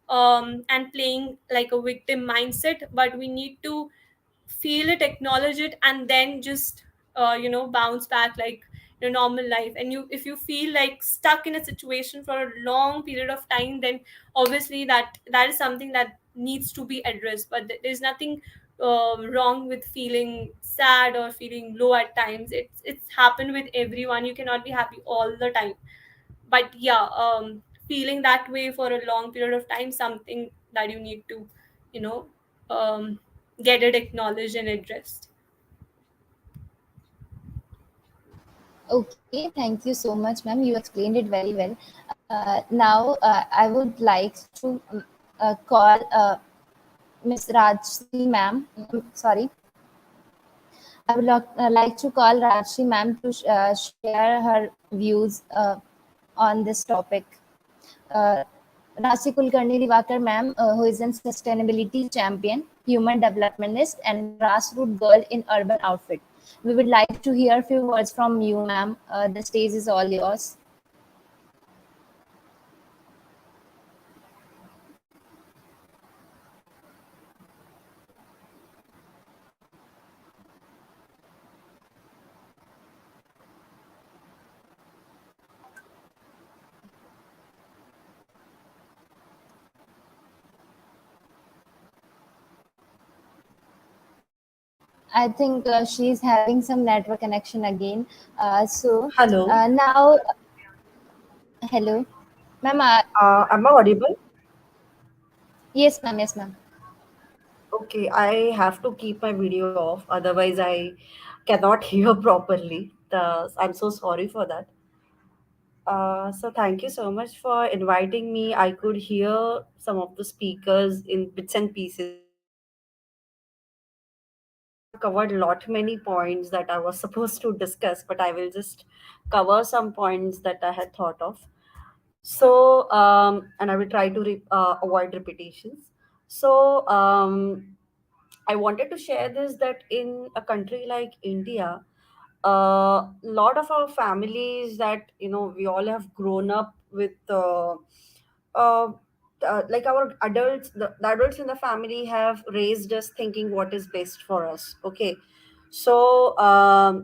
and playing like a victim mindset, but we need to feel it, acknowledge it, and then just bounce back like your normal life. And you, if you feel like stuck in a situation for a long period of time, then obviously that is something that needs to be addressed. But there's nothing wrong with feeling sad or feeling low at times. It's happened with everyone. You cannot be happy all the time. But yeah, feeling that way for a long period of time, something that you need to, you know um, get it acknowledged and addressed. Okay, thank you so much, ma'am. You explained it very well. Now, I would like to call Miss Rajshri, ma'am. Sorry, I would like to call Rajshri, ma'am, to share her views on this topic. Uh, Rasi Kulkarni Divakar, ma'am, who is a sustainability champion, human developmentist, and a grassroots girl in urban outfit. We would like to hear a few words from you, ma'am. The stage is all yours. I think she's having some network connection again. So Hello, now, hello, ma'am. am I audible? Yes, ma'am. Yes, ma'am. Okay, I have to keep my video off, otherwise I cannot hear properly. I'm so sorry for that. So thank you so much for inviting me. I could hear some of the speakers in bits and pieces. They have covered lot many points that I was supposed to discuss, but I will just cover some points that I had thought of. So, and I will try to avoid repetitions. So, I wanted to share this that in a country like India, a lot of our families that we all have grown up with, uh, like our adults, the adults in the family have raised us thinking what is best for us. Okay, so a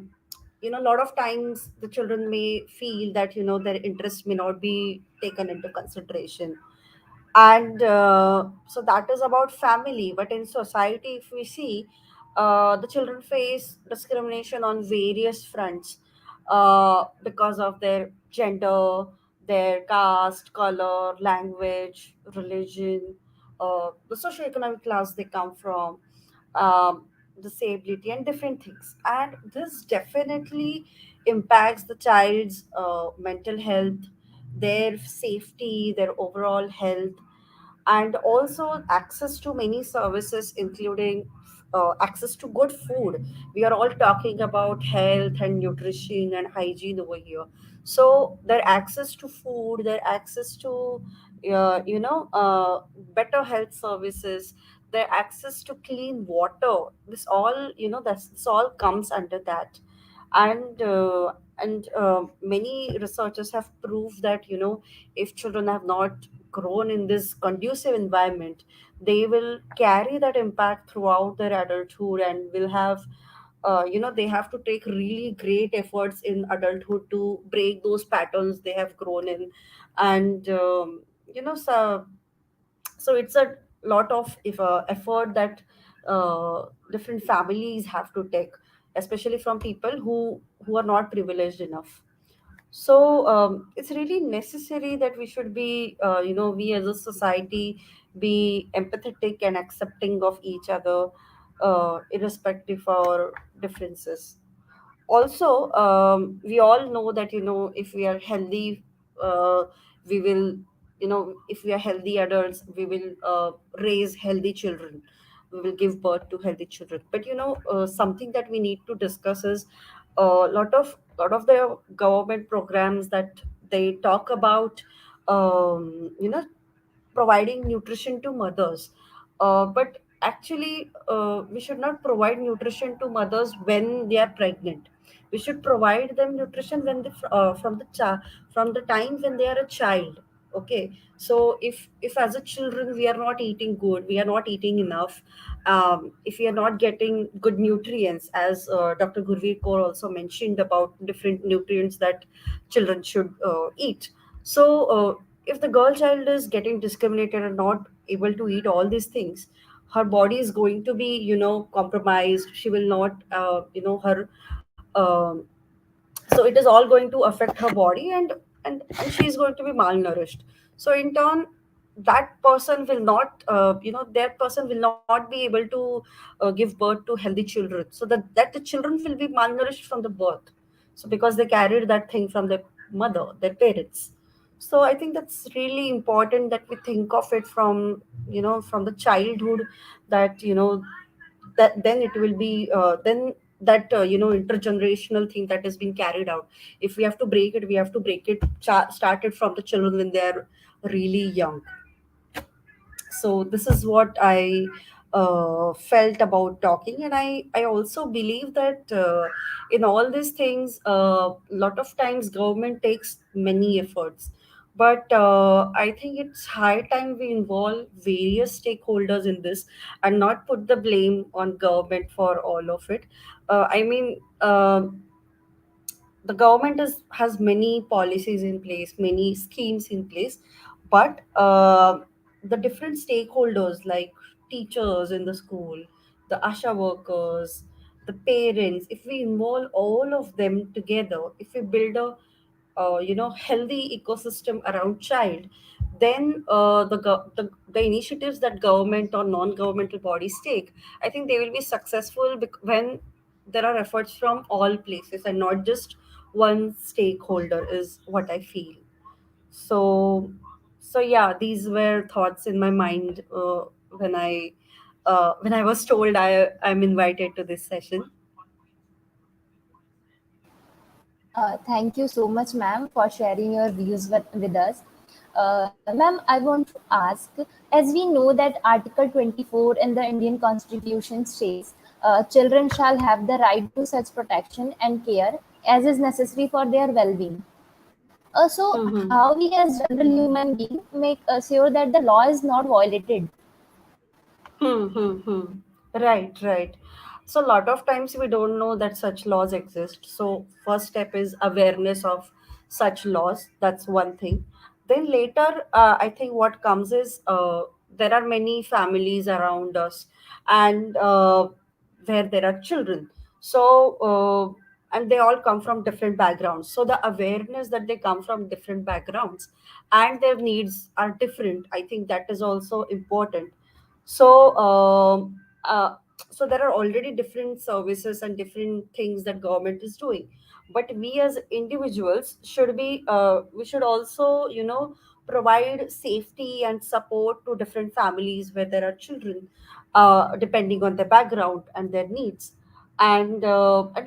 lot of times the children may feel that their interest may not be taken into consideration, and so that is about family. But in society, if we see, the children face discrimination on various fronts, because of their gender, their caste, color, language, religion, the socioeconomic class they come from, disability, and different things. And this definitely impacts the child's mental health, their safety, their overall health, and also access to many services, including access to good food. We are all talking about health and nutrition and hygiene over here. So their access to food, their access to better health services, their access to clean water, this all, this all comes under that. And many researchers have proved that if children have not grown in this conducive environment, they will carry that impact throughout their adulthood, and will have they have to take really great efforts in adulthood to break those patterns they have grown in. And so it's a lot of if effort that different families have to take, especially from people who are not privileged enough. So it's really necessary that we should be, we as a society, be empathetic and accepting of each other, irrespective of our differences. Also, we all know that if we are healthy, we will, if we are healthy adults, we will raise healthy children, we will give birth to healthy children. But something that we need to discuss is a lot of the government programs that they talk about, providing nutrition to mothers. But actually, we should not provide nutrition to mothers when they are pregnant. We should provide them nutrition when from the time when they are a child. Okay, so if as a children we are not eating good, we are not eating enough, if we are not getting good nutrients, as Dr. Gurveer Kaur also mentioned about different nutrients that children should eat. So if the girl child is getting discriminated and not able to eat all these things, her body is going to be, compromised. She will not, her so it is all going to affect her body, and she is going to be malnourished. So in turn, that person will not, that person will not be able to give birth to healthy children, so that the children will be malnourished from the birth. So because they carried that thing from their mother, their parents. So I think that's really important that we think of it from, from the childhood, that that then it will be then that intergenerational thing that is being carried out. If we have to break it, we have to break it, started from the children when they're really young. So this is what I felt about talking. And I also believe that in all these things, a lot of times government takes many efforts, but I think it's high time we involve various stakeholders in this, and not put the blame on government for all of it. I mean, the government has many policies in place, many schemes in place, but the different stakeholders, like teachers in the school, the asha workers, the parents, if we involve all of them together, if we build a healthy ecosystem around child, then the initiatives that government or non-governmental bodies take, I think they will be successful when there are efforts from all places and not just one stakeholder, is what I feel. So yeah, these were thoughts in my mind when I was told I'm invited to this session. Thank you so much, ma'am, for sharing your views with us. Ma'am, I want to ask, as we know that Article 24 in the Indian Constitution states, children shall have the right to such protection and care as is necessary for their well-being. So, Mhm. how we as general human being make sure that the law is not violated? Hmm. Right, right. So a lot of times we don't know that such laws exist. So first step is awareness of such laws. That's one thing. Then later, I think what comes is there are many families around us, and where there are children. So and they all come from different backgrounds. So the awareness that they come from different backgrounds and their needs are different. I think that is also important. So so there are already different services and different things that government is doing, but we as individuals should be we should also, provide safety and support to different families where there are children, depending on their background and their needs. And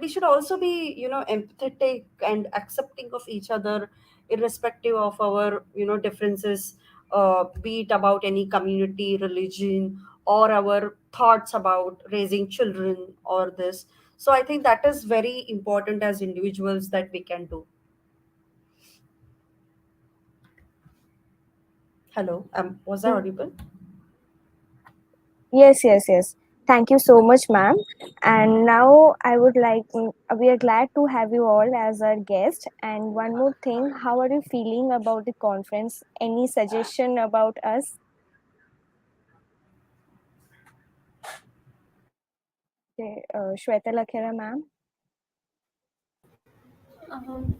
we should also be, empathetic and accepting of each other, irrespective of our, differences, be it about any community, religion, or our thoughts about raising children or this. So I think that is very important as individuals that we can do. Hello, was I audible? Yes, yes, yes. Thank you so much, ma'am. And now I would like, we are glad to have you all as our guest. And one more thing, how are you feeling about the conference? Any suggestion about us? Okay, Shweta Lakhera, ma'am. Um,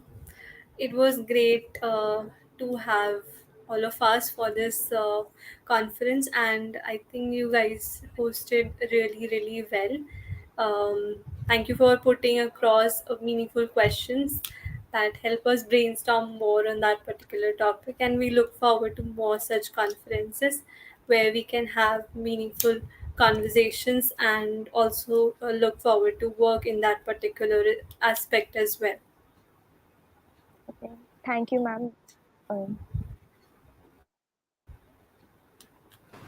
it was great to have all of us for this conference, and I think you guys hosted really, really well. Thank you for putting across meaningful questions that help us brainstorm more on that particular topic, and we look forward to more such conferences where we can have meaningful conversations, and also look forward to work in that particular aspect as well. Okay. Thank you, ma'am. Uh,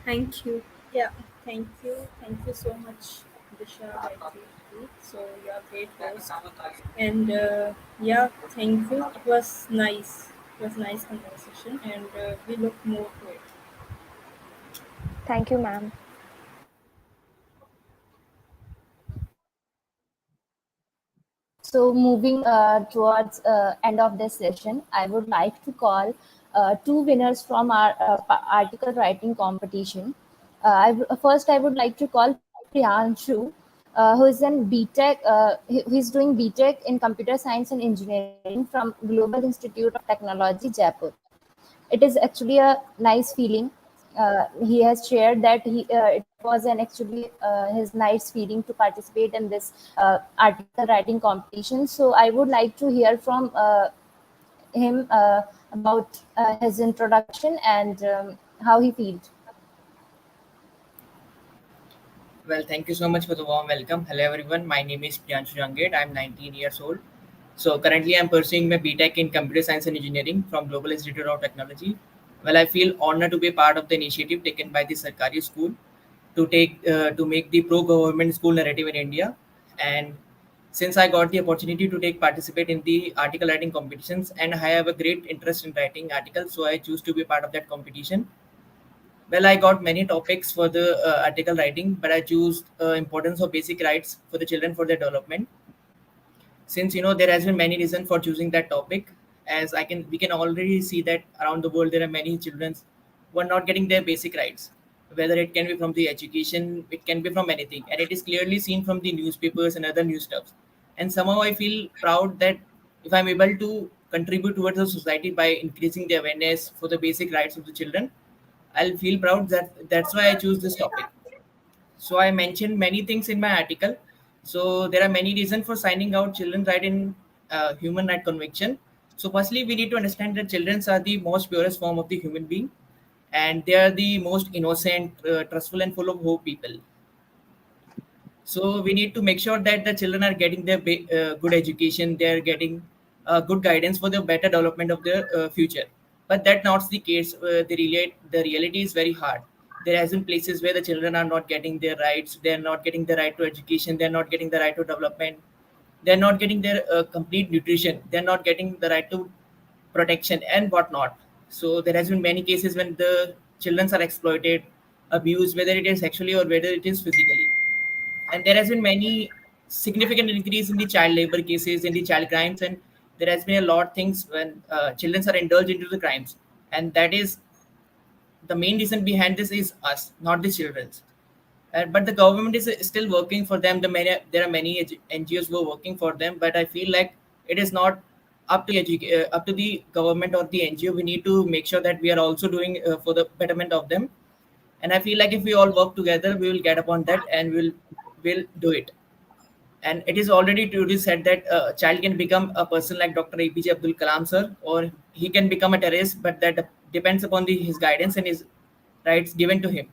Thank you. Yeah, thank you so much, Disha, Gayatri. So you are great host, and yeah, thank you. It was nice. It was a nice conversation, and we look more to it. Thank you, ma'am. So moving towards end of this session, I would like to call two winners from our article writing competition. First, I would like to call Priyanshu, who is in BTech. Who is doing BTech in Computer Science and Engineering from Global Institute of Technology, Jaipur. It is actually a nice feeling. He has shared that it was an actually his nice feeling to participate in this article writing competition. So I would like to hear from him about his introduction and how he feels. Well, thank you so much for the warm welcome. Hello, everyone. My name is Priyanshu Janged. I'm 19 years old. So, currently, I'm pursuing my BTech in Computer Science and Engineering from Global Institute of Technology. Well, I feel honored to be part of the initiative taken by the Sarkari school to make the pro-government school narrative in India. And since I got the opportunity to take participate in the article writing competitions, and I have a great interest in writing articles, so I choose to be part of that competition. Well, I got many topics for the article writing, but I choose importance of basic rights for the children for their development. Since there has been many reasons for choosing that topic, as we can already see that around the world there are many children who are not getting their basic rights, whether it can be from the education, it can be from anything, and it is clearly seen from the newspapers and other news stuffs. And somehow I feel proud that if I'm able to contribute towards the society by increasing the awareness for the basic rights of the children, I'll feel proud that that's why I choose this topic. So I mentioned many things in my article. So there are many reasons for signing out children's right in human right conviction. So firstly, we need to understand that children are the most purest form of the human being, and they are the most innocent, trustful, and full of hope people. So we need to make sure that the children are getting their good education, they are getting good guidance for the better development of their future. But that not the case. The reality is very hard. There has been places where the children are not getting their rights, they are not getting the right to education, they are not getting the right to development, they are not getting their complete nutrition, they are not getting the right to protection and whatnot. So there has been many cases when the children are exploited, abused, whether it is sexually or whether it is physically. And there has been many significant increase in the child labor cases, in the child crimes, and there has been a lot things when children are indulged into the crimes. And that is the main reason behind this is us, not the children's. But the government is still working for them. There are many NGOs who are working for them, but I feel like it is not up to the government or the NGO. We need to make sure that we are also doing for the betterment of them. And I feel like if we all work together, we will get upon that and we'll do it. And it is already truly said that a child can become a person like Dr. APJ Abdul Kalam sir, or he can become a terrorist, but that depends upon his guidance and his rights given to him.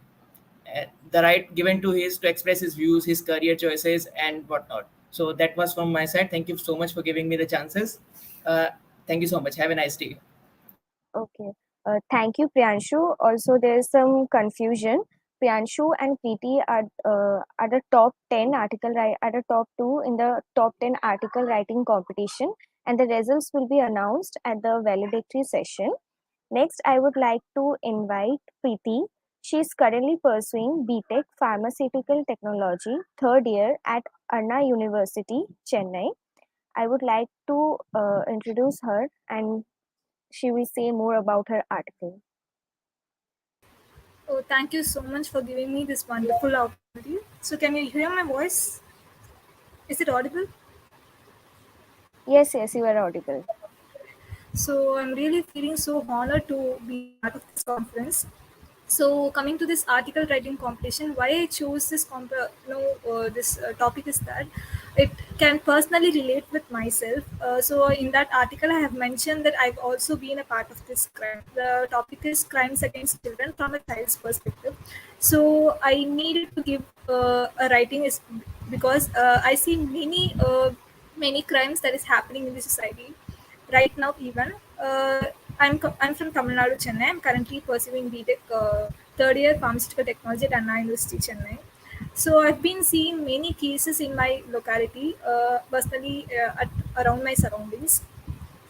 The right given to his to express his views, his career choices, and whatnot. So that was from my side. Thank you so much for giving me the chances. Uh, Thank you so much. Have a nice day. Okay. Thank you, Priyanshu. Also, there is some confusion. Priyanshu and Preeti are the top 10 are the top two in the top 10 article writing competition, and the results will be announced at the valedictory session. Next, I would like to invite Preeti. She is currently pursuing BTech Pharmaceutical Technology, third year at Anna University, Chennai. I would like to introduce her, and she will say more about her article. Oh, thank you so much for giving me this wonderful opportunity. So, can you hear my voice? Is it audible? Yes, yes, you are audible. So, I'm really feeling so honored to be a part of this conference. So, coming to this article writing competition, why I chose this this topic is that it can personally relate with myself. So, in that article, I have mentioned that I've also been a part of this crime. The topic is crimes against children from a child's perspective. So, I needed to give a writing is because I see many crimes that is happening in the society right now. Even I'm from Tamil Nadu, Chennai. I'm currently pursuing BTech third year pharmaceutical technology at Anna University, Chennai. So I've been seeing many cases in my locality, personally, around my surroundings.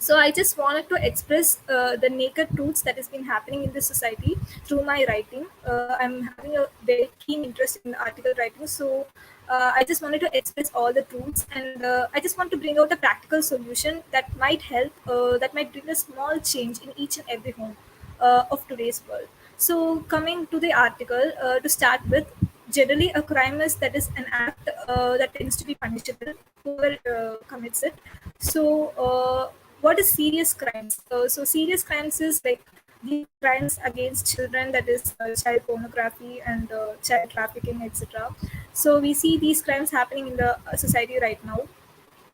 So I just wanted to express the naked truths that has been happening in this society through my writing. I'm having a very keen interest in article writing, so I just wanted to express all the truths, and I just want to bring out a practical solution that might help, that might bring a small change in each and every home of today's world. So coming to the article, to start with, generally a crime is that is an act that tends to be punishable, whoever commits it. So what is serious crimes? So serious crimes is like the crimes against children, that is child pornography and child trafficking, etc. So we see these crimes happening in the society right now.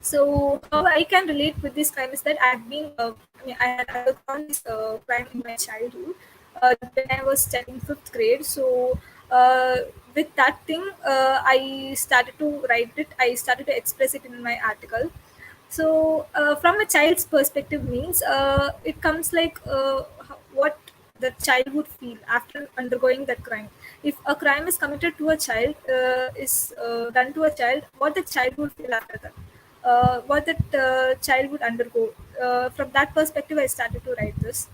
So how I can relate with this crime is that I worked on this crime in my childhood when I was studying fifth grade. So uh, with that thing, I started to write it. I started to express it in my article. So from a child's perspective means it comes like what the child would feel after undergoing that crime. If a crime is committed to a child, is done to a child, what the child would feel after that, what that child would undergo. From that perspective, I started to write this.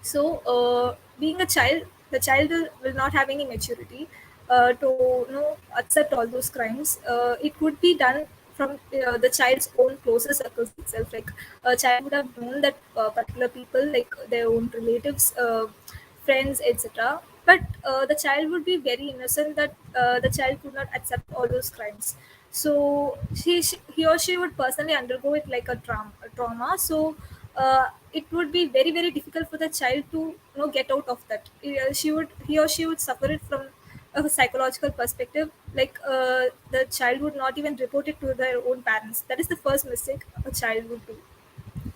So being a child, the child will not have any maturity to accept all those crimes. It could be done from the child's own closer circles itself. Like a child would have known that particular people, like their own relatives, friends, etc. But the child would be very innocent that the child could not accept all those crimes. So he or she would personally undergo it like a trauma. So it would be very very difficult for the child to get out of that. He or she would suffer it from a psychological perspective. Like the child would not even report it to their own parents. That is the first mistake a child would do.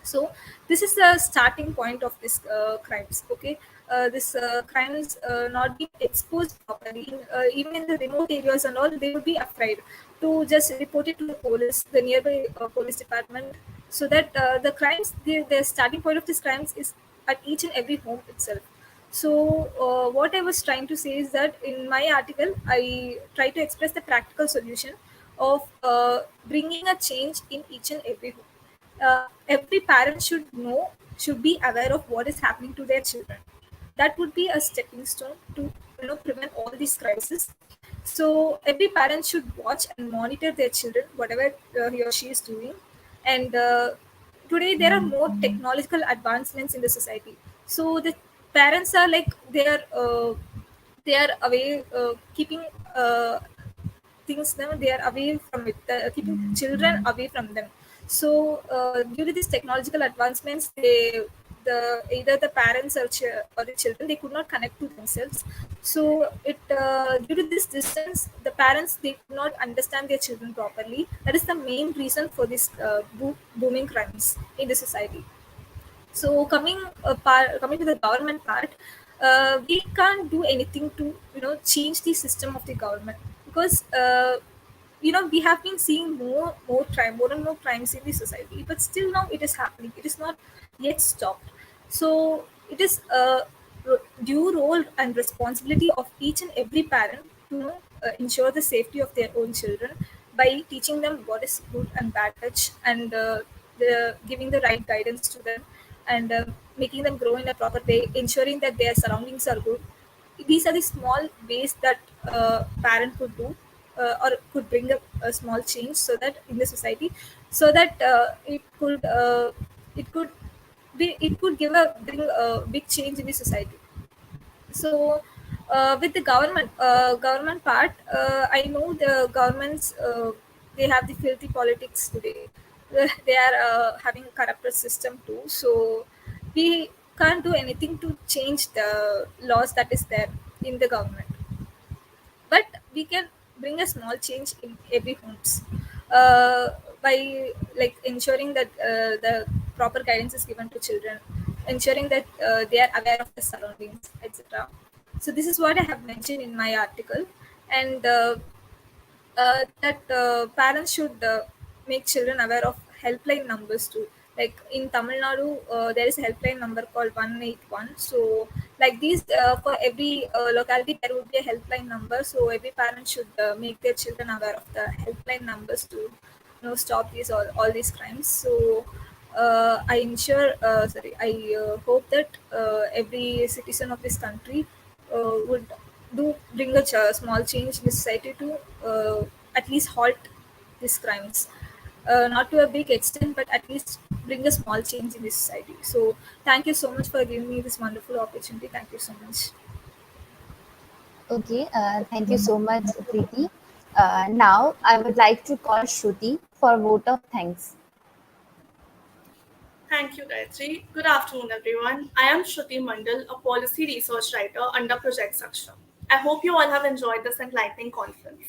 So this is the starting point of this crimes. Okay, this crimes not being exposed properly, even in the remote areas and all, they would be afraid to just report it to the police, the nearby police department, so that the crimes, the starting point of these crimes is at each and every home itself. So what I was trying to say is that in my article I try to express the practical solution of bringing a change in each and every home. Every parent should be aware of what is happening to their children. That would be a stepping stone to prevent all these crises. So every parent should watch and monitor their children, whatever he or she is doing. And today there are more technological advancements in the society. So the parents are like they are away, keeping things them, they are away from it, keeping children away from them. So due to these technological advancements, the either the parents or the children, they could not connect to themselves. So it due to this distance, the parents, they could not understand their children properly. That is the main reason for this booming crimes in the society. So coming to the government part, we can't do anything to change the system of the government, because we have been seeing more and more crimes in the society, but still now it is happening. It is not yet stopped. So it is a due role and responsibility of each and every parent to ensure the safety of their own children by teaching them what is good and bad touch, and giving the right guidance to them, and making them grow in a proper way, ensuring that their surroundings are good. These are the small ways that parent could do, or could bring a small change, so that in the society, so that it could bring a big change in the society. So with the government part, I know the governments, they have the filthy politics today. They are having a corrupted system too. So we can't do anything to change the laws that is there in the government, but we can bring a small change in every homes, by like ensuring that the proper guidance is given to children, ensuring that they are aware of the surroundings, etc. So this is what I have mentioned in my article. And that parents should make children aware of helpline numbers too. Like in Tamil Nadu, there is a helpline number called 181. So like these, for every locality, there would be a helpline number. So every parent should make their children aware of the helpline numbers to stop all these crimes. So I hope that every citizen of this country would do bring a small change in the society to at least halt these crimes. Not to a big extent, but at least bring a small change in this society. So, thank you so much for giving me this wonderful opportunity. Thank you so much. Okay, thank you so much, Preeti. Now, I would like to call Shruti for a vote of thanks. Thank you, Gayatri. Good afternoon, everyone. I am Shruti Mandal, a policy research writer under Project Saksham. I hope you all have enjoyed this enlightening conference.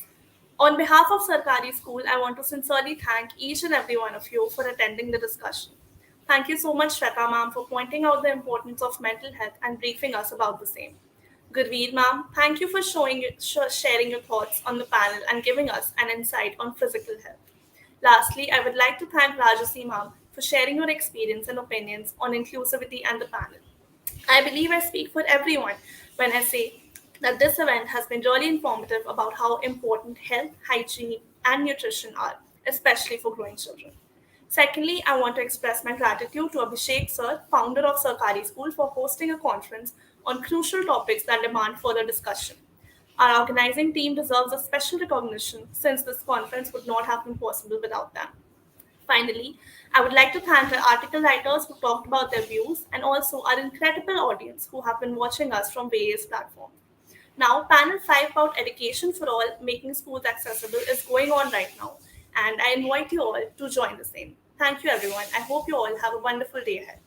On behalf of Sarkari School, I want to sincerely thank each and every one of you for attending the discussion. Thank you so much, Shweta ma'am, for pointing out the importance of mental health and briefing us about the same. Gurveer ma'am, thank you for sharing your thoughts on the panel and giving us an insight on physical health. Lastly, I would like to thank Rajasi ma'am for sharing your experience and opinions on inclusivity and the panel. I believe I speak for everyone when I say that this event has been really informative about how important health, hygiene, and nutrition are, especially for growing children. Secondly, I want to express my gratitude to Abhishek Sir, founder of Sarkari School, for hosting a conference on crucial topics that demand further discussion. Our organizing team deserves a special recognition since this conference would not have been possible without them. Finally, I would like to thank our article writers who talked about their views and also our incredible audience who have been watching us from various platforms. Now, panel 5 about education for all, making schools accessible, is going on right now, and I invite you all to join the same. Thank you, everyone. I hope you all have a wonderful day ahead.